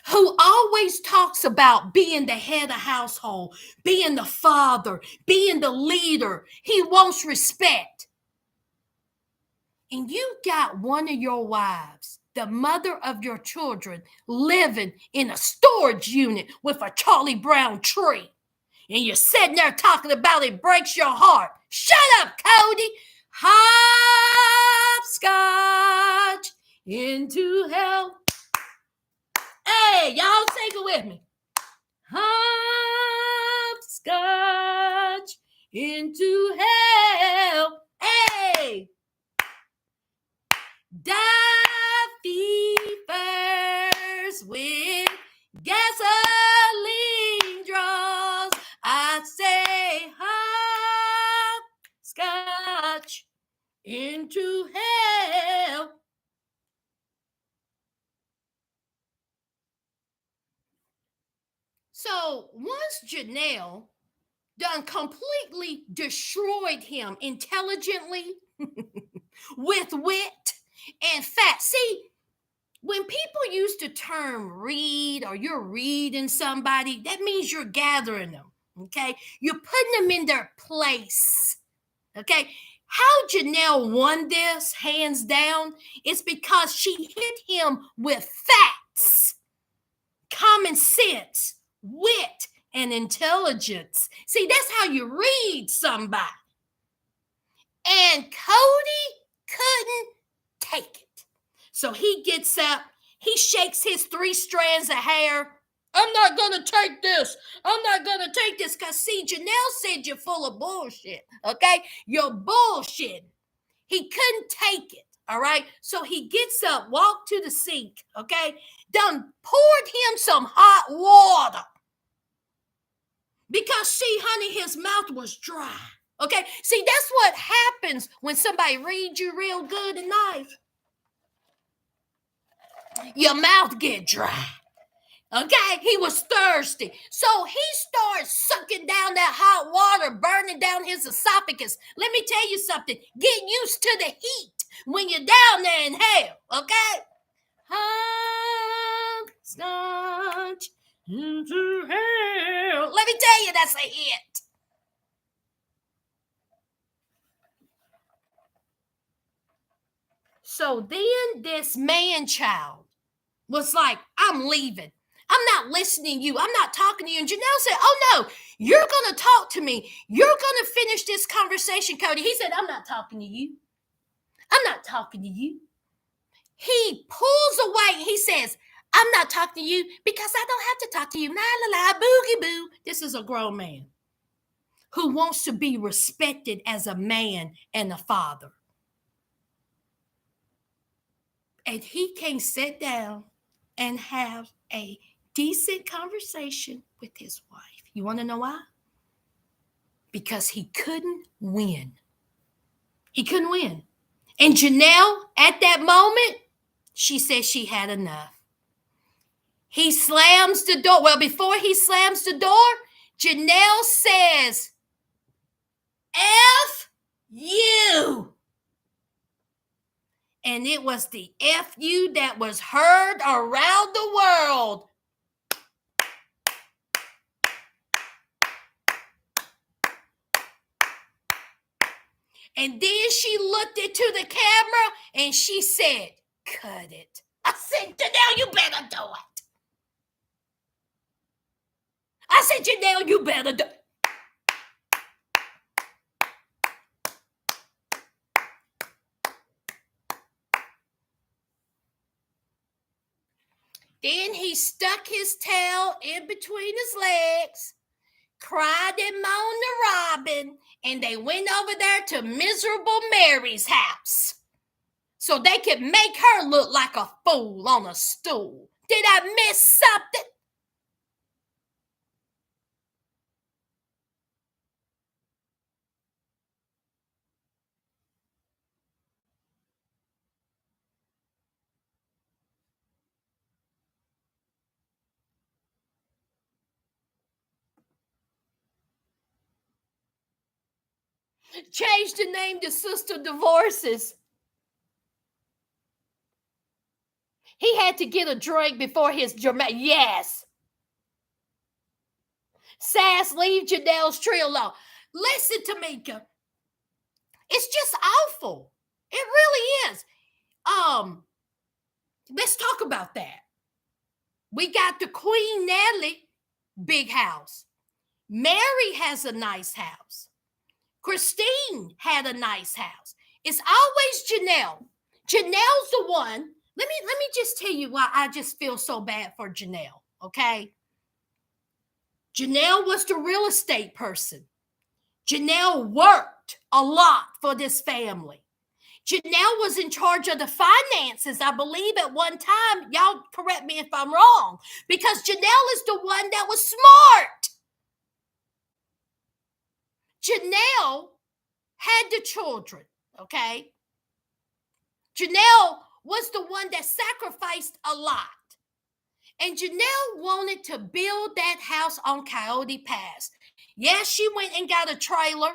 who always talks about being the head of household, being the father, being the leader, he wants respect, and you got one of your wives, the mother of your children, living in a storage unit with a Charlie Brown tree, and you're sitting there talking about it breaks your heart. Shut up, Cody. Hopscotch into hell. Hey, y'all take it with me. Hopscotch into hell. Hey. Die fevers with gasoline draws. I say hopscotch into hell. So once Janelle done completely destroyed him intelligently, with wit and fat. See, When people use the term read or you're reading somebody, that means you're gathering them. Okay. You're putting them in their place. Okay. How Janelle won this, hands down, is because she hit him with facts, common sense, wit, and intelligence. See, that's how you read somebody. And Kody couldn't take it. So he gets up, he shakes his 3 strands of hair. I'm not going to take this. I'm not going to take this. Because, see, Janelle said you're full of bullshit. Okay? You're bullshit. He couldn't take it. All right? So he gets up, walked to the sink. Okay? Done poured him some hot water. Because, see, honey, his mouth was dry. Okay? See, that's what happens when somebody reads you real good and nice. Your mouth get dry. Okay? He was thirsty. So he starts sucking down that hot water, burning down his esophagus. Let me tell you something. Get used to the heat when you're down there in hell. Okay? Hopscotch into hell. Let me tell you, that's a hit. So then this man-child was like, I'm leaving. I'm not listening to you. I'm not talking to you. And Janelle said, oh, no, you're going to talk to me. You're going to finish this conversation, Kody. He said, I'm not talking to you. I'm not talking to you. He pulls away. He says, I'm not talking to you because I don't have to talk to you. La, la, la, boogie boo. This is a grown man who wants to be respected as a man and a father. And he can't sit down and have a decent conversation with his wife. You want to know why? Because he couldn't win. He couldn't win. And Janelle, at that moment, she said she had enough. He slams the door. Well, before he slams the door, Janelle says, F you. And it was the F-U that was heard around the world. And then she looked into the camera and she said, cut it. I said, Janelle, you better do it. I said, Janelle, you better do it. Then he stuck his tail in between his legs, cried and moaned to Robin, and they went over there to miserable Mary's house so they could make her look like a fool on a stool. Did I miss something? Change the name to Sister Divorces. He had to get a drink before his dramatic. Yes. Sas, leave Janelle's tree alone. Listen, Tamika. It's just awful. It really is. Let's talk about that. We got the Queen Natalie big house. Mary has a nice house. Christine had a nice house. It's always Janelle. Janelle's the one. Let me just tell you why I just feel so bad for Janelle, okay? Janelle was the real estate person. Janelle worked a lot for this family. Janelle was in charge of the finances, I believe, at one time. Y'all correct me if I'm wrong, because Janelle is the one that was smart. Janelle had the children, okay? Janelle was the one that sacrificed a lot. And Janelle wanted to build that house on Coyote Pass. Yes, she went and got a trailer.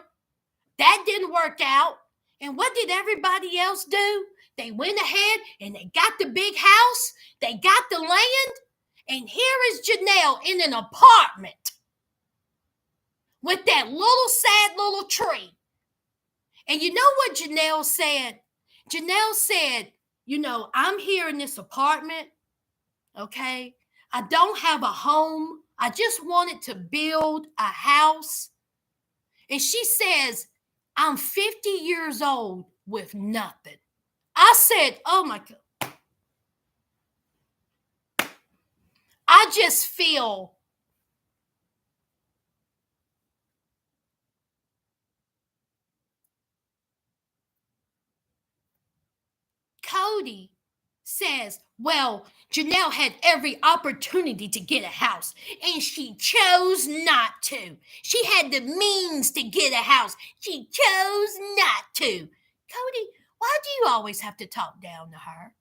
That didn't work out. And what did everybody else do? They went ahead and they got the big house. They got the land. And here is Janelle in an apartment with that little sad little tree. And you know what Janelle said? Janelle said, I'm here in this apartment, okay? I don't have a home. I just wanted to build a house. And she says, I'm 50 years old with nothing. I said, oh my God. I just feel Kody says, well, Janelle had every opportunity to get a house, and she chose not to. She had the means to get a house. She chose not to. Kody, why do you always have to talk down to her?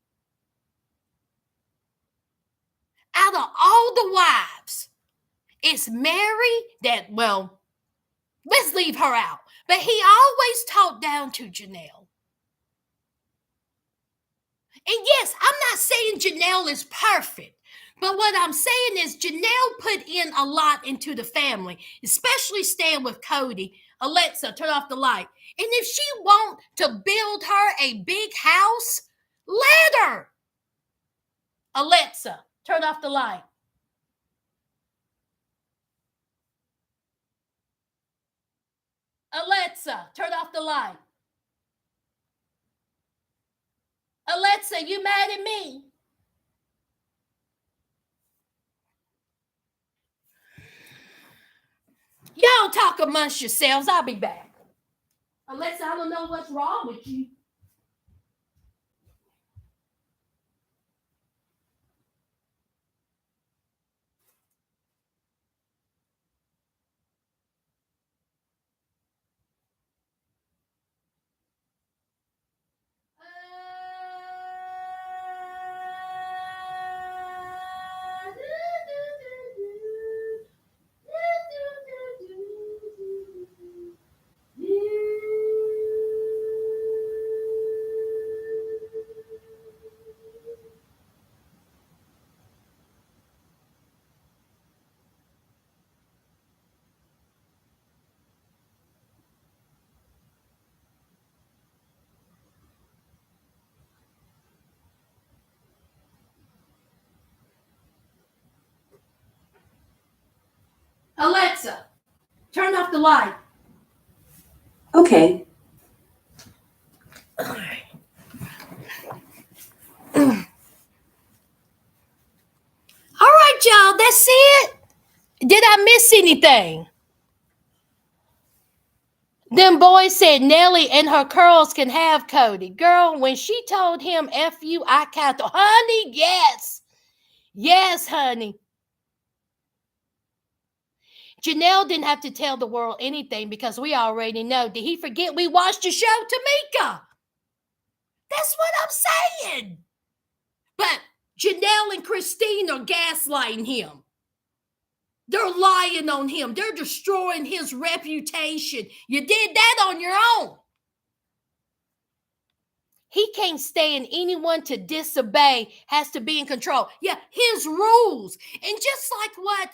Out of all the wives, it's Mary that, well, let's leave her out. But he always talked down to Janelle. And yes, I'm not saying Janelle is perfect, but what I'm saying is Janelle put in a lot into the family, especially staying with Kody. Alexa, turn off the light. And if she wants to build her a big house, let her. Alexa, turn off the light. Alexa, turn off the light. Alexa, you mad at me? Y'all talk amongst yourselves. I'll be back. Alexa, I don't know what's wrong with you. Alexa, turn off the light. Okay. All right. All right, y'all, that's it. Did I miss anything? Them boys said Nellie and her curls can have Kody. Girl, when she told him F you, I counted. Honey, yes. Yes, honey. Janelle didn't have to tell the world anything because we already know. Did he forget we watched the show, Tamika? That's what I'm saying. But Janelle and Christine are gaslighting him. They're lying on him. They're destroying his reputation. You did that on your own. He can't stand anyone to disobey, has to be in control. Yeah, his rules. And just like what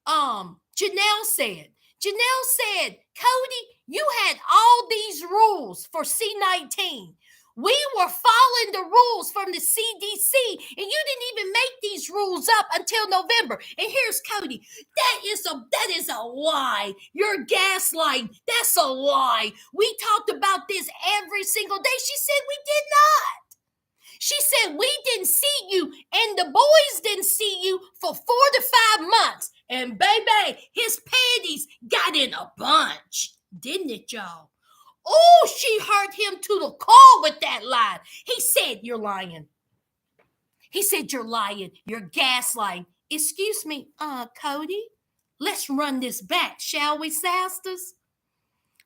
Janelle said. Janelle said, Kody, you had all these rules for C19. We were following the rules from the CDC, and you didn't even make these rules up until November. And here's Kody. That is a lie. You're gaslighting. That's a lie. We talked about this every single day. She said we did not. She said we didn't see you, and the boys didn't see you for 4 to 5 months. And baby, his panties got in a bunch, didn't it, y'all? Oh, she hurt him to the core with that lie. He said, you're lying. He said, you're lying. You're gaslighting. Excuse me, Kody, let's run this back, shall we, Sasters?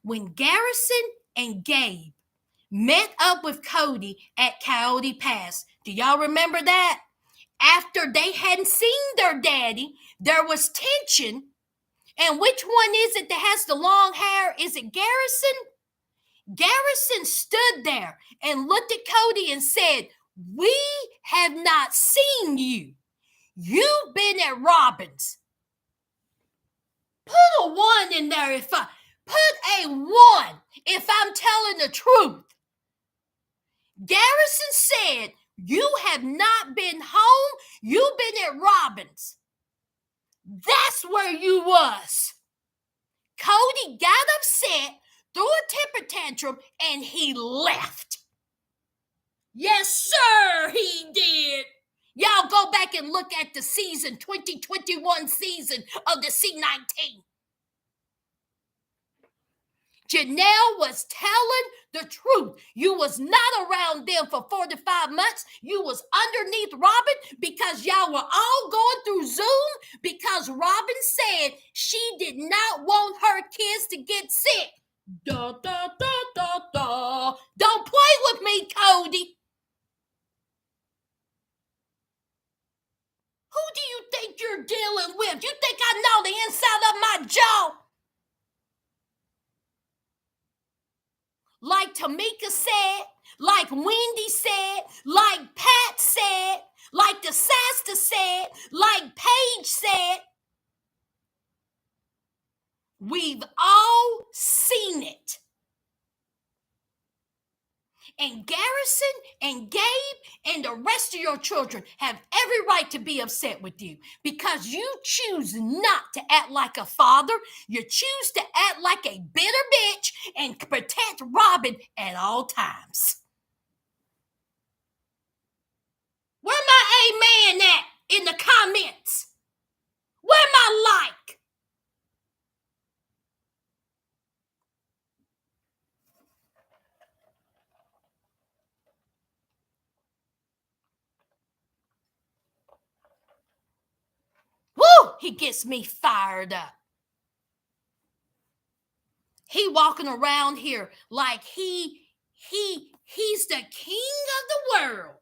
When Garrison and Gabe met up with Kody at Coyote Pass, do y'all remember that? After they hadn't seen their daddy, there was tension. And which one is it that has the long hair? Is it Garrison? Garrison stood there and looked at Kody and said, "We have not seen you. You've been at Robin's." Put a 1 in there if I put a 1 if I'm telling the truth. Garrison said, "You have not been home. You've been at Robin's. That's where you was." Kody got upset, threw a temper tantrum, and he left. Yes, sir, he did. Y'all go back and look at the season, 2021 season of the C19. Janelle was telling the truth. You was not around them for 45 months. You was underneath Robin because y'all were all going through Zoom because Robin said she did not want her kids to get sick. Da, da, da, da, da. Don't play with me, Kody. Who do you think you're dealing with? You think I know the inside of my jaw? Like Tamika said, like Wendy said, like Pat said, like the Sasta said, like Paige said, we've all seen it. And Garrison and Gabe and the rest of your children have every right to be upset with you because you choose not to act like a father. You choose to act like a bitter bitch and protect Robin at all times. Where my amen at in the comments? Where my like? Woo! He gets me fired up. He walking around here like he's the king of the world.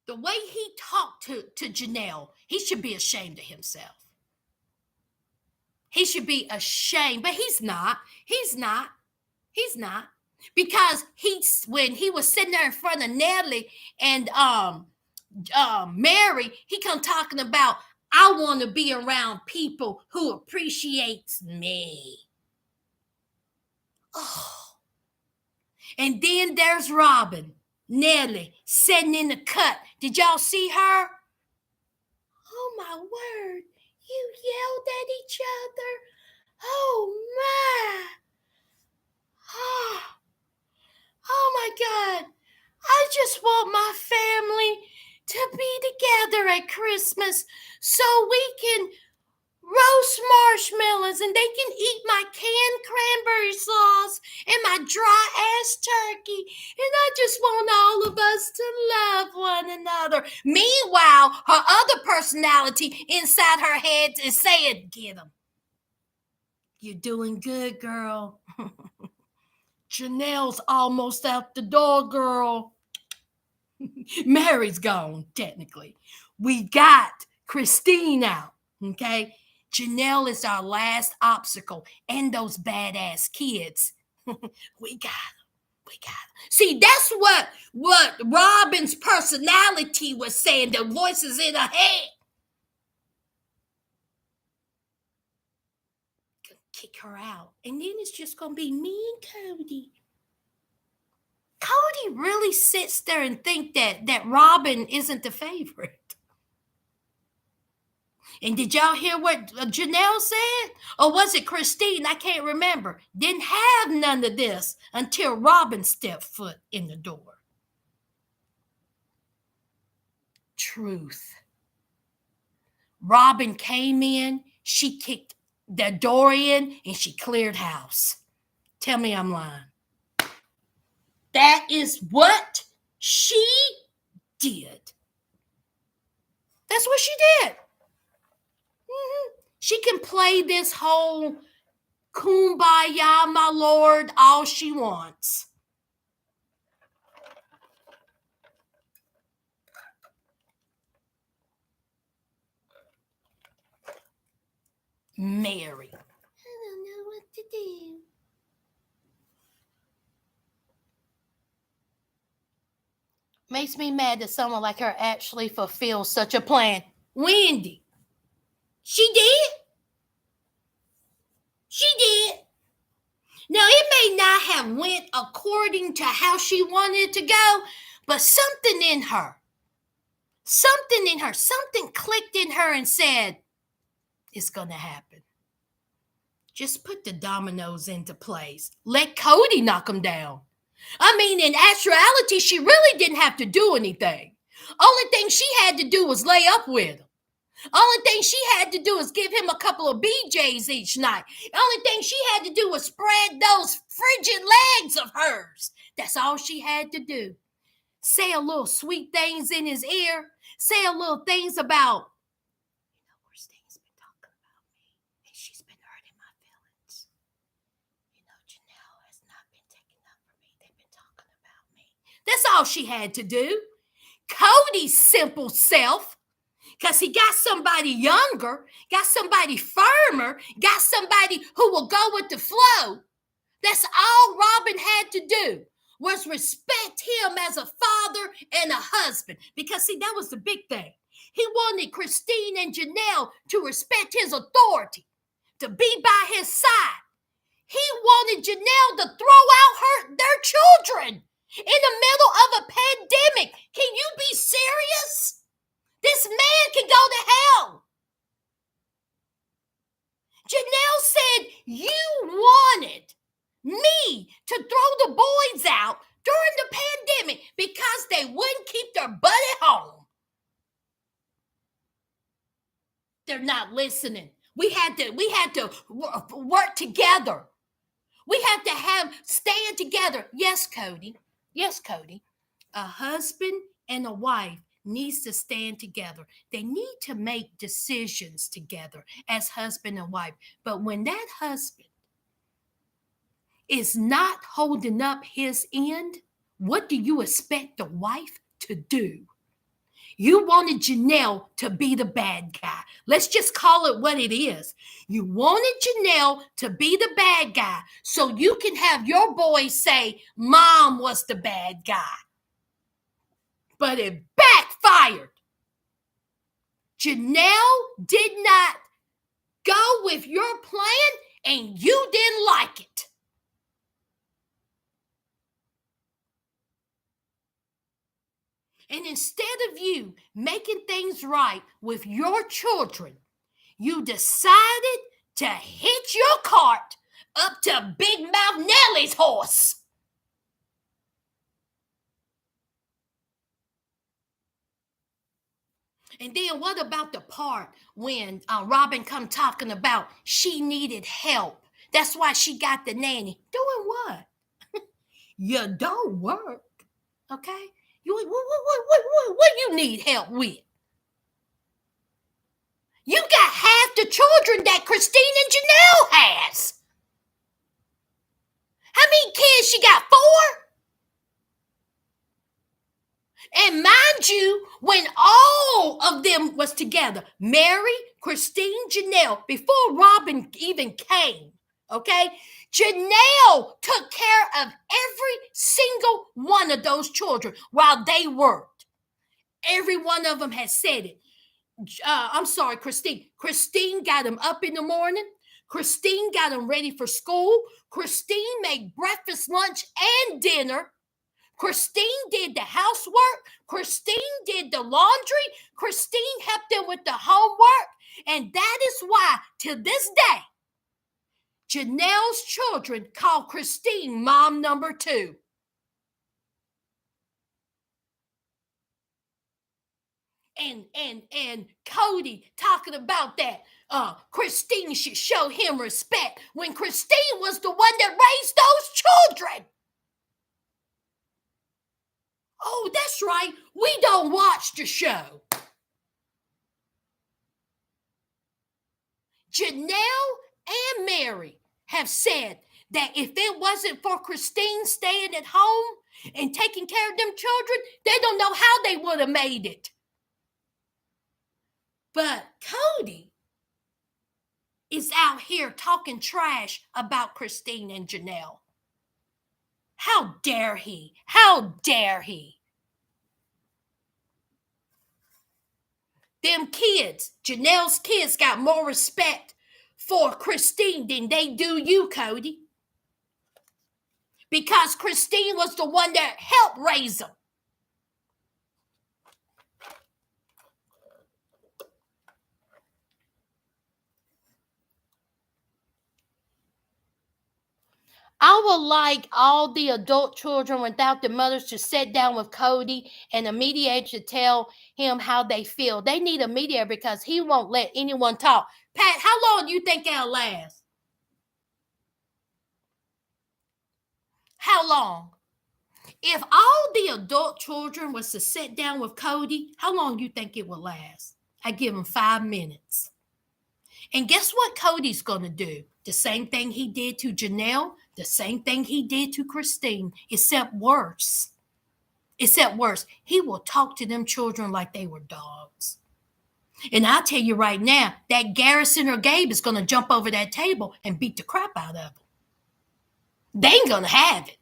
The way he talked to Janelle, he should be ashamed of himself. He should be ashamed, but he's not. He's not. He's not. Because when he was sitting there in front of Natalie and Mary, he come talking about, "I want to be around people who appreciates me." Oh. And then there's Robin, Nellie, sitting in the cut. Did y'all see her? Oh my word. You yelled at each other? Oh my. Oh my God. I just want my family to be together at Christmas so we can roast marshmallows and they can eat my canned cranberry sauce and my dry ass turkey. And I just want all of us to love one another. Meanwhile, her other personality inside her head is saying, "Get him. You're doing good, girl. Janelle's almost out the door, girl. Mary's gone, technically. We got Christine out, okay? Janelle is our last obstacle, and those badass kids. We got them. We got them. See, that's what Robin's personality was saying, the voices in her head. Kick her out. And then it's just going to be me and Kody. Kody really sits there and think that Robin isn't the favorite. And did y'all hear what Janelle said? Or was it Christine? I can't remember. Didn't have none of this until Robin stepped foot in the door. Truth. Robin came in, she kicked the door in, and she cleared house. Tell me I'm lying. That is what she did. That's what she did. She can play this whole kumbaya, my lord, all she wants. Mary. Makes me mad that someone like her actually fulfills such a plan. Wendy. She did. She did. Now, it may not have went according to how she wanted it to go, but something clicked in her and said, it's going to happen. Just put the dominoes into place. Let Kody knock them down. I mean, in actuality, she really didn't have to do anything. Only thing she had to do was lay up with him. Only thing she had to do was give him a couple of BJs each night. Only thing she had to do was spread those frigid legs of hers. That's all she had to do. Say a little sweet things in his ear. Say a little things about, Christine's been talking about me, and she's been hurting my feelings. Janelle has not been taking up for me. They've been talking about me. That's all she had to do. Kody's simple self, because he got somebody younger, got somebody firmer, got somebody who will go with the flow. That's all Robin had to do, was respect him as a father and a husband. Because, see, that was the big thing. He wanted Christine and Janelle to respect his authority, to be by his side. He wanted Janelle to throw out their children in the middle of a pandemic. Can you be serious? This man can go to hell. Janelle said, you wanted me to throw the boys out during the pandemic because they wouldn't keep their butt at home. They're not listening. We had to work together. We had to stand together. Yes, Kody. Yes, Kody. A husband and a wife needs to stand together. They need to make decisions together as husband and wife. But when that husband is not holding up his end, what do you expect the wife to do? You wanted Janelle to be the bad guy. Let's just call it what it is. You wanted Janelle to be the bad guy so you can have your boys say mom was the bad guy. But it backfired. Janelle did not go with your plan and you didn't like it. And instead of you making things right with your children, you decided to hitch your cart up to Big Mouth Nellie's horse. And then what about the part when Robin come talking about she needed help? That's why she got the nanny. Doing what? You don't work, okay? What you need help with? You got half the children that Christine and Janelle has. How many kids she got? 4? And mind you, when all of them was together, Mary, Christine, Janelle, before Robin even came, okay, Janelle took care of every single one of those children while they worked. Every one of them has said it. I'm sorry, Christine. Christine got them up in the morning. Christine got them ready for school. Christine made breakfast, lunch, and dinner. Christine did the housework. Christine did the laundry. Christine helped them with the homework. And that is why, to this day, Janelle's children call Christine mom number 2. And Kody talking about that. Christine should show him respect when Christine was the one that raised those children. Oh, that's right. We don't watch the show. Janelle and Mary have said that if it wasn't for Christine staying at home and taking care of them children, they don't know how they would have made it. But Kody is out here talking trash about Christine and Janelle. How dare he? How dare he? Them kids, Janelle's kids, got more respect for Christine than they do you, Kody. Because Christine was the one that helped raise them. I would like all the adult children without the mothers to sit down with Kody and a mediator to tell him how they feel. They need a mediator because he won't let anyone talk. Pat, how long do you think that'll last? How long? If all the adult children was to sit down with Kody, how long do you think it would last? I give him 5 minutes. And guess what Cody's going to do? The same thing he did to Janelle, the same thing he did to Christine, except worse. Except worse. He will talk to them children like they were dogs. And I'll tell you right now, that Garrison or Gabe is going to jump over that table and beat the crap out of them. They ain't going to have it.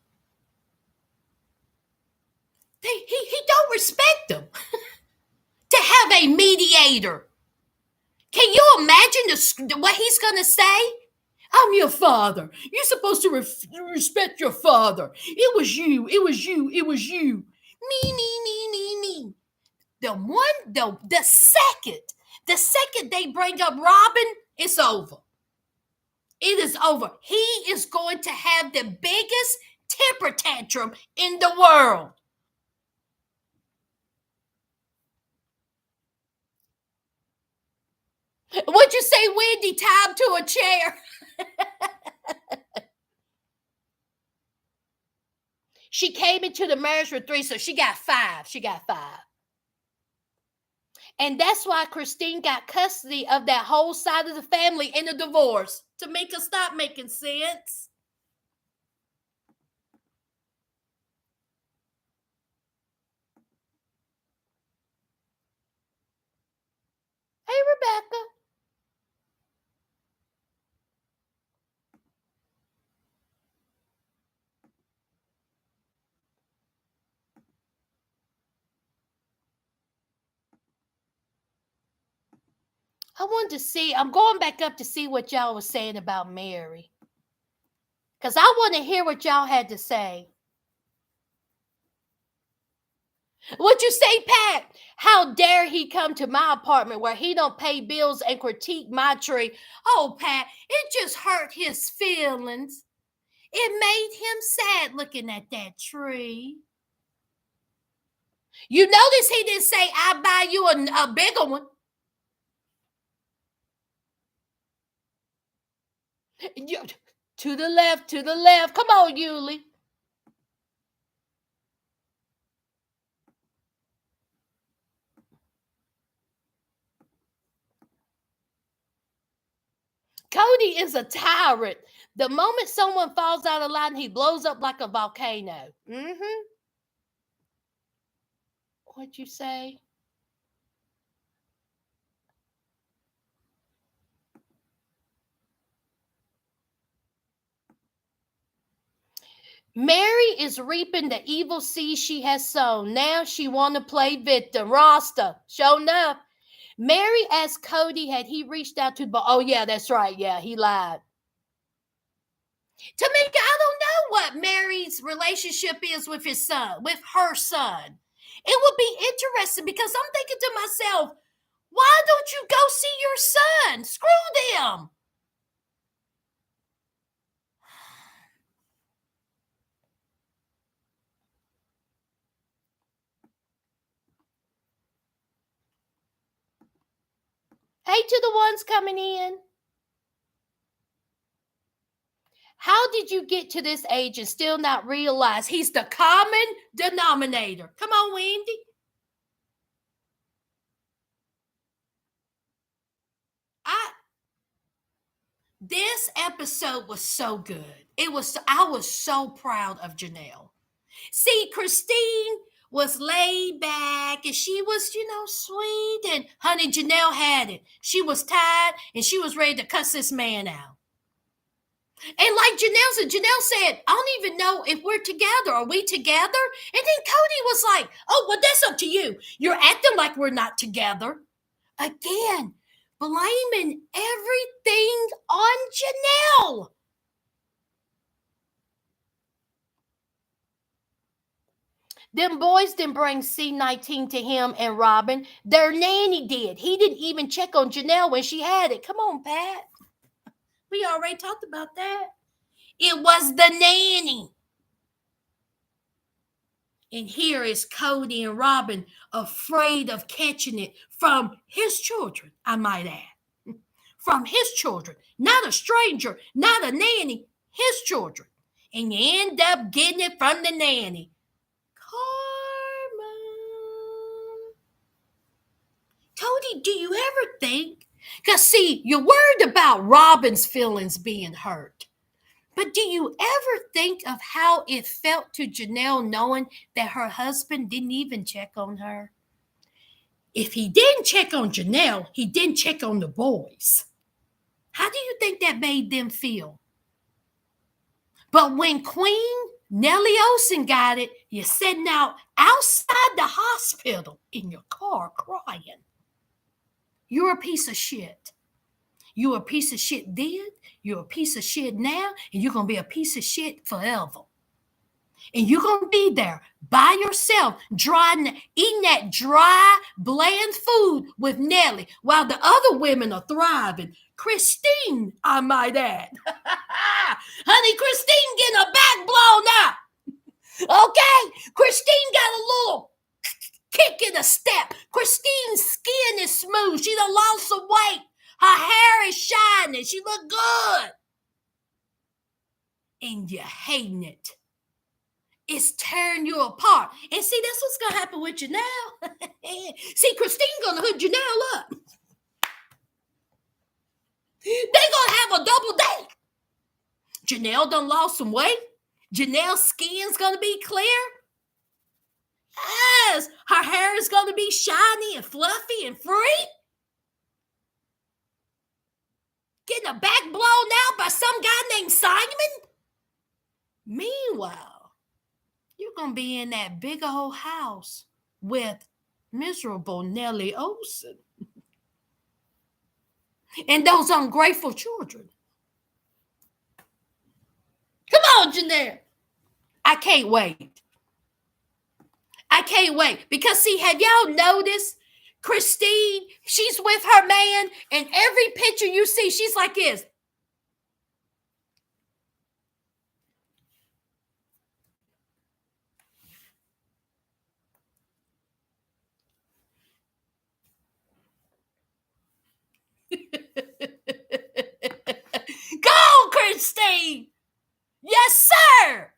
He don't respect them. To have a mediator. Can you imagine what he's going to say? I'm your father. You're supposed to respect your father. It was you. It was you. It was you. Me. The second they bring up Robin, it's over. It is over. He is going to have the biggest temper tantrum in the world. What'd you say, Wendy? Tied to a chair. She came into the marriage with 3, so she got 5. And that's why Christine got custody of that whole side of the family in a divorce, to make us stop making sense. Hey, Rebecca. I wanted to see, I'm going back up to see what y'all was saying about Mary. Because I want to hear what y'all had to say. What'd you say, Pat? How dare he come to my apartment where he don't pay bills and critique my tree? Oh, Pat, it just hurt his feelings. It made him sad looking at that tree. You notice he didn't say, I'll buy you a bigger one. To the left. Come on, Yuli. Kody is a tyrant. The moment someone falls out of line, he blows up like a volcano. What'd you say? Mary is reaping the evil seed she has sown. Now she want to play victim. Rasta, sure enough. Mary asked Kody had he reached out to the oh yeah, that's right. Yeah, he lied. Tamika, I don't know what Mary's relationship is with his son, with her son. It would be interesting because I'm thinking to myself, why don't you go see your son? Screw them. Hey to the ones coming in. How did you get to this age and still not realize he's the common denominator? Come on, Wendy. This episode was so good. I was so proud of Janelle. See, Christine was laid back and she was, sweet. And honey, Janelle had it. She was tired and she was ready to cuss this man out. And like Janelle said, I don't even know if we're together. Are we together? And then Kody was like, oh, well, that's up to you. You're acting like we're not together. Again, blaming everything on Janelle. Them boys didn't bring C19 to him and Robin. Their nanny did. He didn't even check on Janelle when she had it. Come on, Pat. We already talked about that. It was the nanny. And here is Kody and Robin afraid of catching it from his children, I might add. From his children. Not a stranger, not a nanny, his children. And you end up getting it from the nanny. Karma. Kody, do you ever think? Because, see, you're worried about Robin's feelings being hurt. But do you ever think of how it felt to Janelle knowing that her husband didn't even check on her? If he didn't check on Janelle, he didn't check on the boys. How do you think that made them feel? But when Queen Nellie Olsen got it, you're sitting out outside the hospital in your car crying. You're a piece of shit. You're a piece of shit then, you're a piece of shit now, and you're going to be a piece of shit forever. And you're going to be there by yourself, eating that dry, bland food with Nellie while the other women are thriving. Christine, I might add. Honey, Christine getting her back blown out. Okay? Christine got a little kick in the step. Christine's skin is smooth. She done lost some weight. Her hair is shining. She look good. And you're hating it. It's tearing you apart. And see, that's what's going to happen with Janelle. See, Christine going to hook Janelle up. They going to have a double date. Janelle done lost some weight. Janelle's skin's going to be clear. Yes, her hair is going to be shiny and fluffy and free. Getting a back blown out by some guy named Simon. Meanwhile, you're going to be in that big old house with miserable Nellie Olsen and those ungrateful children. Come on, Janelle. I can't wait. I can't wait. Because, see, have y'all noticed Christine, she's with her man, and every picture you see, she's like this. Go, Christine! Yes, sir!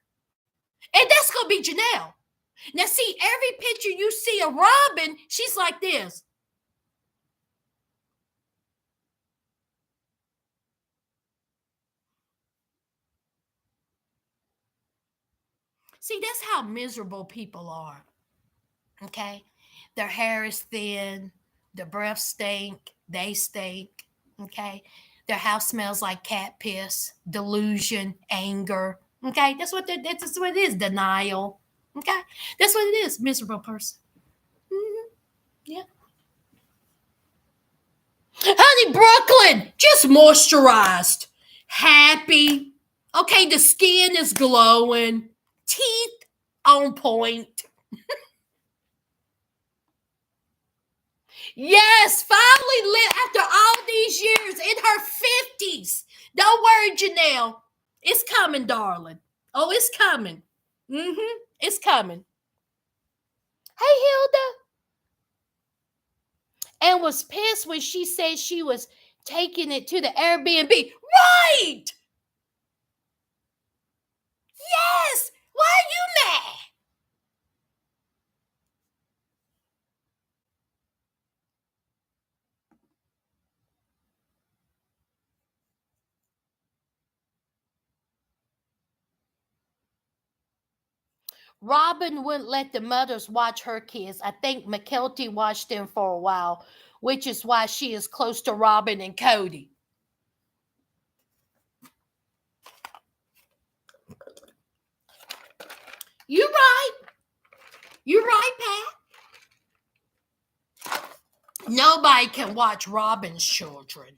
And that's going to be Janelle. Now, see, every picture you see of Robin, she's like this. See, that's how miserable people are. Okay? Their hair is thin, their breath stink, they stink. Okay? Their house smells like cat piss, delusion, anger. Okay? That's what it is. Denial. Okay? That's what it is. Miserable person. Mm-hmm. Yeah. Honey, Brooklyn, just moisturized. Happy. Okay, the skin is glowing. Teeth on point. Yes, finally lit after all these years in her 50s. Don't worry, Janelle. It's coming, darling. Oh, it's coming. Mm-hmm. It's coming. Hey, Hilda. And was pissed when she said she was taking it to the Airbnb. Right! Yes! Why are you mad? Robin wouldn't let the mothers watch her kids. I think McKelty watched them for a while, which is why she is close to Robin and Kody. You're right. You're right, Pat. Nobody can watch Robin's children.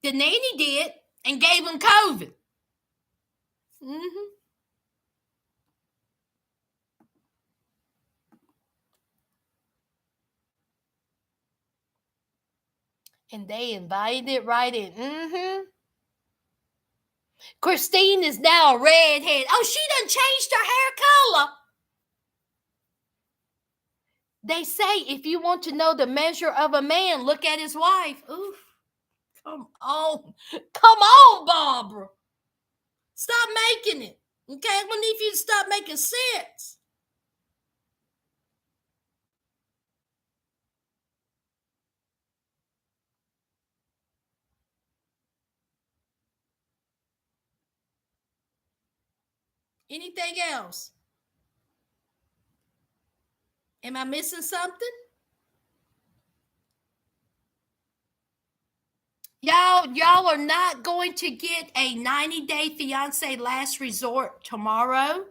The nanny did and gave him COVID. Mm-hmm. And they invited it right in. Mm-hmm. Christine is now a redhead. Oh, she done changed her hair color. They say if you want to know the measure of a man, look at his wife. Oof. Come on. Come on, Barbara. Stop making it. Okay? We need you to stop making sense. Anything else? Am I missing something? Y'all are not going to get a 90-day fiance last resort tomorrow.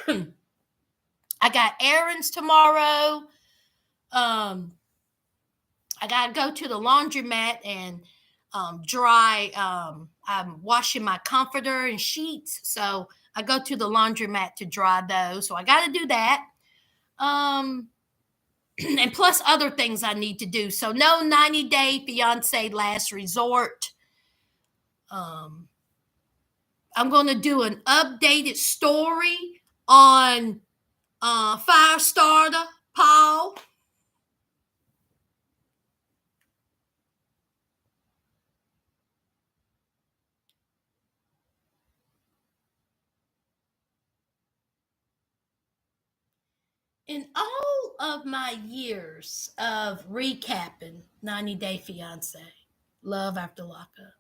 I got errands tomorrow. I got to go to the laundromat and dry. I'm washing my comforter and sheets. So I go to the laundromat to dry those. So I got to do that. And plus other things I need to do. So no 90-day fiance last resort. I'm going to do an updated story on Firestarter Paul. In all of my years of recapping 90 Day Fiance, Love After Lockup,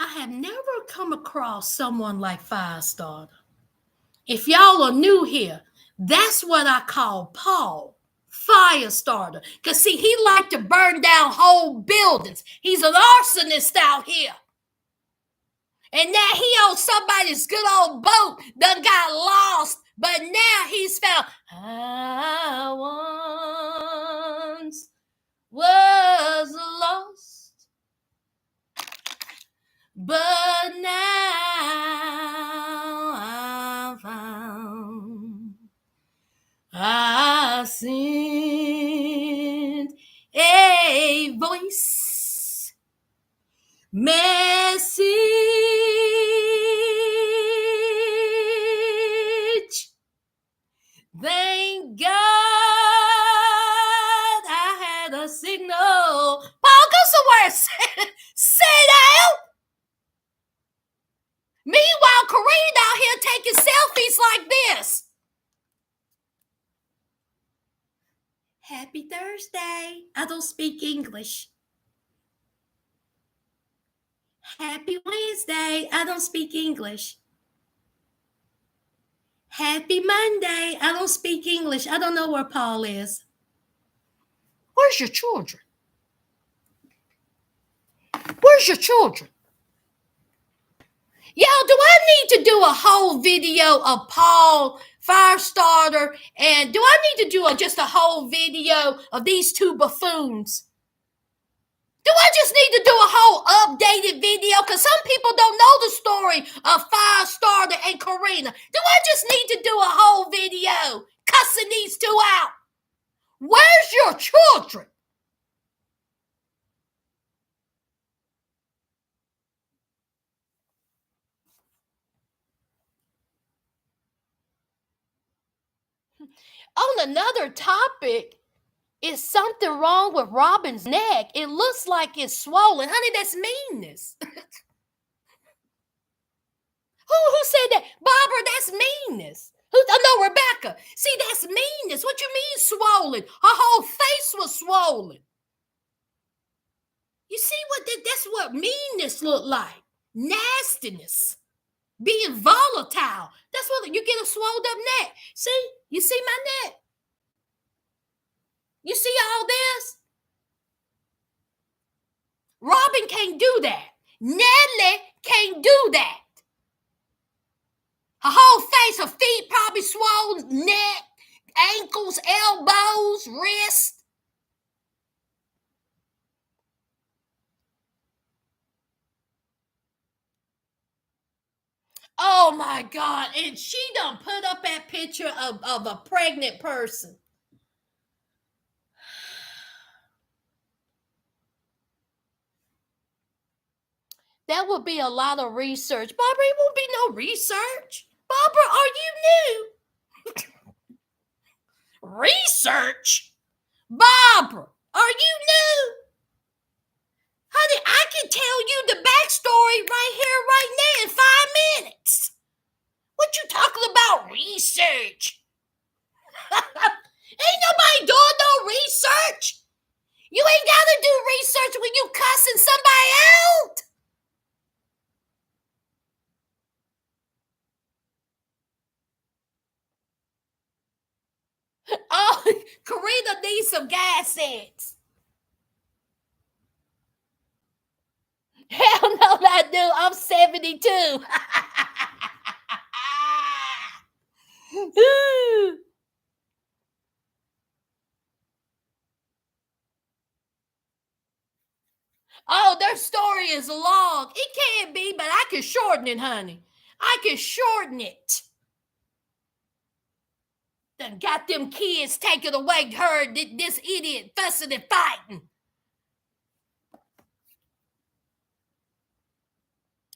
I have never come across someone like Firestarter. If y'all are new here, that's what I call Paul, Firestarter. Because, see, he liked to burn down whole buildings. He's an arsonist out here. And now he on somebody's good old boat done got lost, but now he's found. I once was lost, but now I'm found. I sent a voice message. Thank God I had a signal. Paul, go somewhere. Sit down. Meanwhile, Kareem out here taking selfies like this. Happy Thursday. I don't speak English. Happy Wednesday. I don't speak English. Happy Monday. I don't speak English. I don't know where Paul is. Where's your children? Where's your children? Yo, do I need to do a whole video of Paul, Firestarter, and do I need to do just a whole video of these two buffoons? Do I just need to do a whole updated video? Because some people don't know the story of Firestarter and Karina. Do I just need to do a whole video cussing these two out? Where's your children? On another topic, is something wrong with Robin's neck? It looks like it's swollen. Honey, that's meanness. Who said that? Barbara, that's meanness. No, Rebecca. See, that's meanness. What you mean swollen? Her whole face was swollen. You see what that's what meanness look like. Nastiness. Being volatile. That's what you get, a swelled up neck. See? You see my neck? You see all this? Robin can't do that. Natalie can't do that. Her whole face, her feet probably swollen, neck. ankles, elbows, wrists. Oh my God. And she done put up that picture of a pregnant person. That would be a lot of research. Barbara, it won't be no research. Barbara, are you new? Research? Barbara, are you new? Honey, I can tell you the backstory right here, right now in 5 minutes. What you talking about research? Ain't nobody doing no research. You ain't gotta do research when you cussing somebody out. Oh, Karina needs some gas ads. Hell no, I do. I'm 72. Oh, their story is long. It can't be, but I can shorten it, honey. I can shorten it. Done got them kids taken away. Heard this idiot fussing and fighting.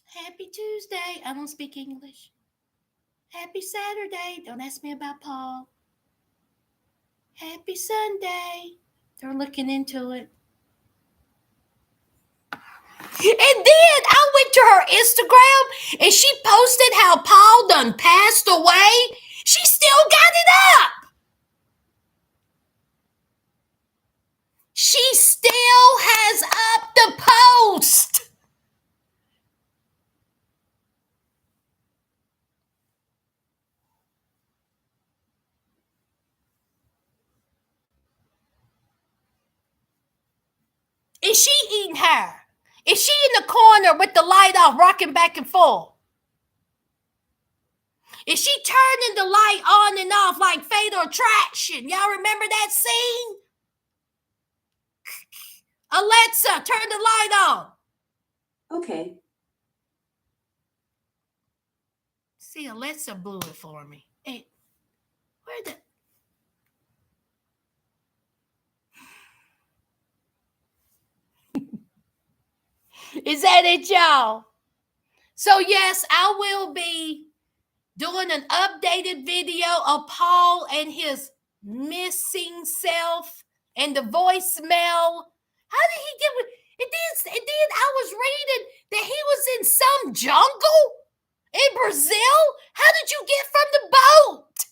Happy Tuesday. I don't speak English. Happy Saturday. Don't ask me about Paul. Happy Sunday. They're looking into it. And then I went to her Instagram and she posted how Paul done passed away. She still got it up. She still has up the post. Is she eating her? Is she in the corner with the light off, rocking back and forth? Is she turning the light on and off like Fatal Attraction? Y'all remember that scene? Alexa, turn the light on. Okay. See, Alexa blew it for me. Hey, where the... Is that it, y'all? So yes, I will be doing an updated video of Paul and his missing self and the voicemail. How did he get with it? Then I was reading that he was in some jungle in Brazil. How did you get from the boat?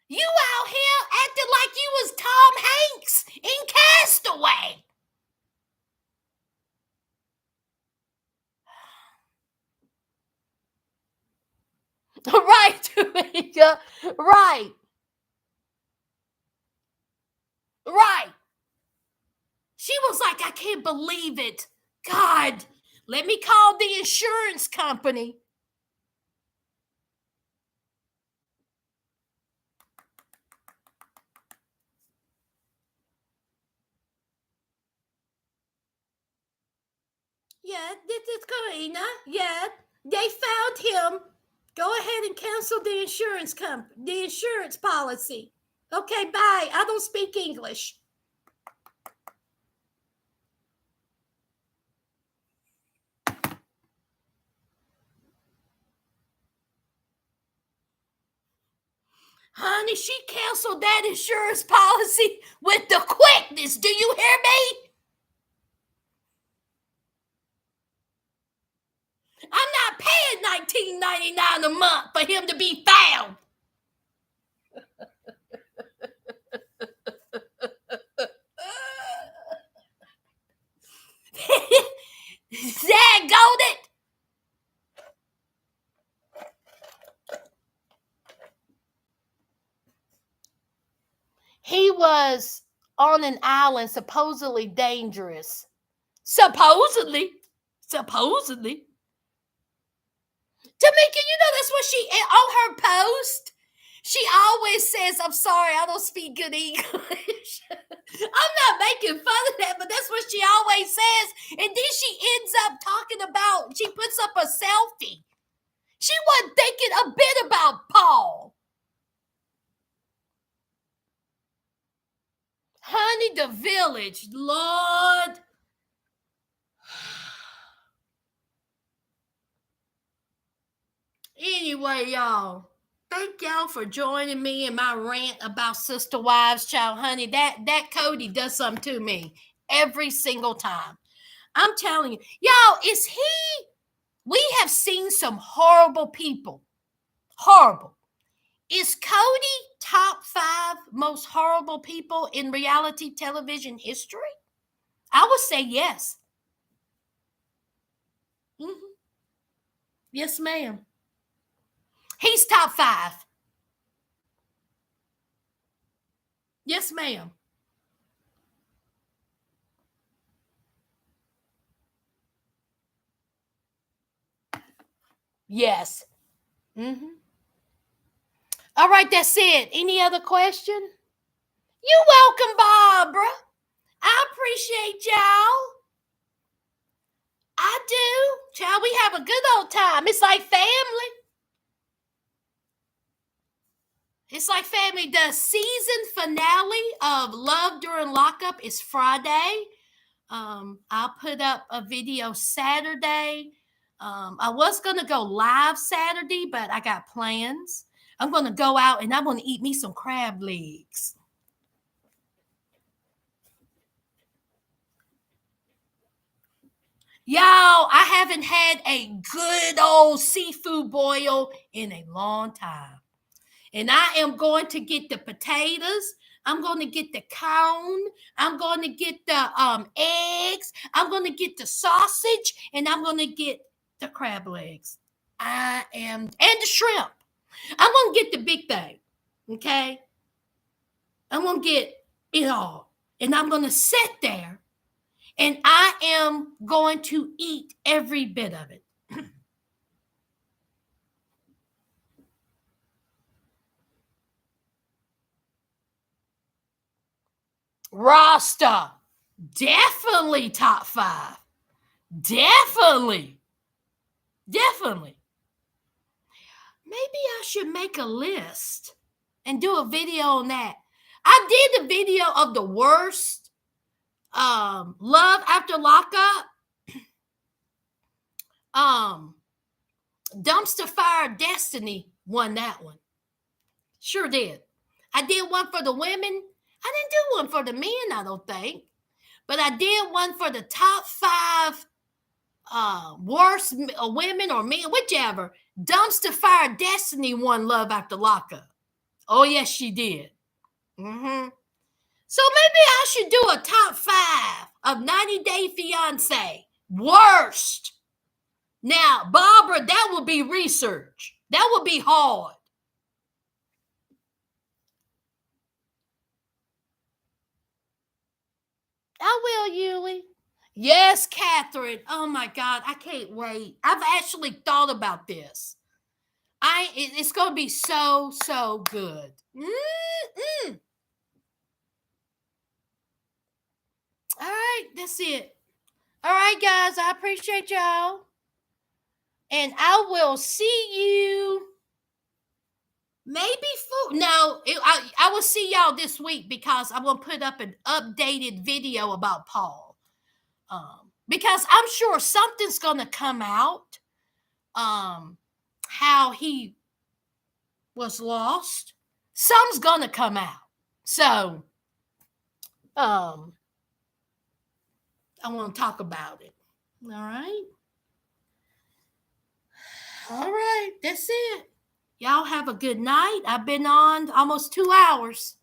You out here acting like you was Tom Hanks in Castaway. Right, Tamika. Right. Right. She was like, I can't believe it. God, let me call the insurance company. Yeah, this is Karina. Yeah, they found him. Go ahead and cancel the insurance policy. Okay, bye. I don't speak English. Honey, she canceled that insurance policy with the quickness. Do you hear me? I'm not paying $19.99 a month for him to be found. Zag it. He was on an island, supposedly dangerous. Supposedly. Tamika, you know that's what she on her post. She always says, "I'm sorry, I don't speak good English." I'm not making fun of that, but that's what she always says. And then she ends up talking about. She puts up a selfie. She wasn't thinking a bit about Paul. Honey, the village, Lord. Anyway, y'all, thank y'all for joining me in my rant about sister wives, child. Honey, that Kody does something to me every single time. I'm telling you, y'all, is he? We have seen some horrible people. Horrible. Is Kody top 5 most horrible people in reality television history? I would say yes. Mm-hmm. Yes, ma'am. He's top 5. Yes, ma'am. Yes. Mm-hmm. All right, that's it. Any other question? You're welcome, Barbara. I appreciate y'all. I do. Child, we have a good old time. It's like family. It's like family. The season finale of Love During Lockup is Friday. I'll put up a video Saturday. I was going to go live Saturday, but I got plans. I'm going to go out and I'm going to eat me some crab legs. Y'all, I haven't had a good old seafood boil in a long time. And I am going to get the potatoes. I'm going to get the corn. I'm going to get the eggs. I'm going to get the sausage. And I'm going to get the crab legs. And the shrimp. I'm going to get the big thing. Okay? I'm going to get it all. And I'm going to sit there. And I am going to eat every bit of it. Rasta, definitely top 5. Definitely. Definitely. Maybe I should make a list and do a video on that. I did a video of the worst love after lockup. Dumpster Fire Destiny won that one. Sure did. I did one for the women. I didn't do one for the men, I don't think. But I did one for the top 5 worst women or men, whichever. Dumpster Fire Destiny won Love After Lockup. Oh, yes, she did. Mm-hmm. So maybe I should do a top 5 of 90 Day Fiance. Worst. Now, Barbara, that would be research. That would be hard. I will, Yuli. Yes, Catherine. Oh my God, I can't wait. I've actually thought about this. It's going to be so good. Mm-mm. All right, that's it. All right, guys, I appreciate y'all. And I will see you maybe I will see y'all this week because I'm going to put up an updated video about Paul. Because I'm sure something's going to come out. How he was lost. Some's going to come out. So, I want to talk about it. All right. All right. That's it. Y'all have a good night. I've been on almost 2 hours.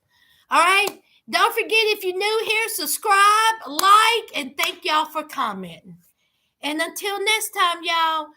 All right. Don't forget, if you're new here, subscribe, like, and thank y'all for commenting. And until next time, y'all,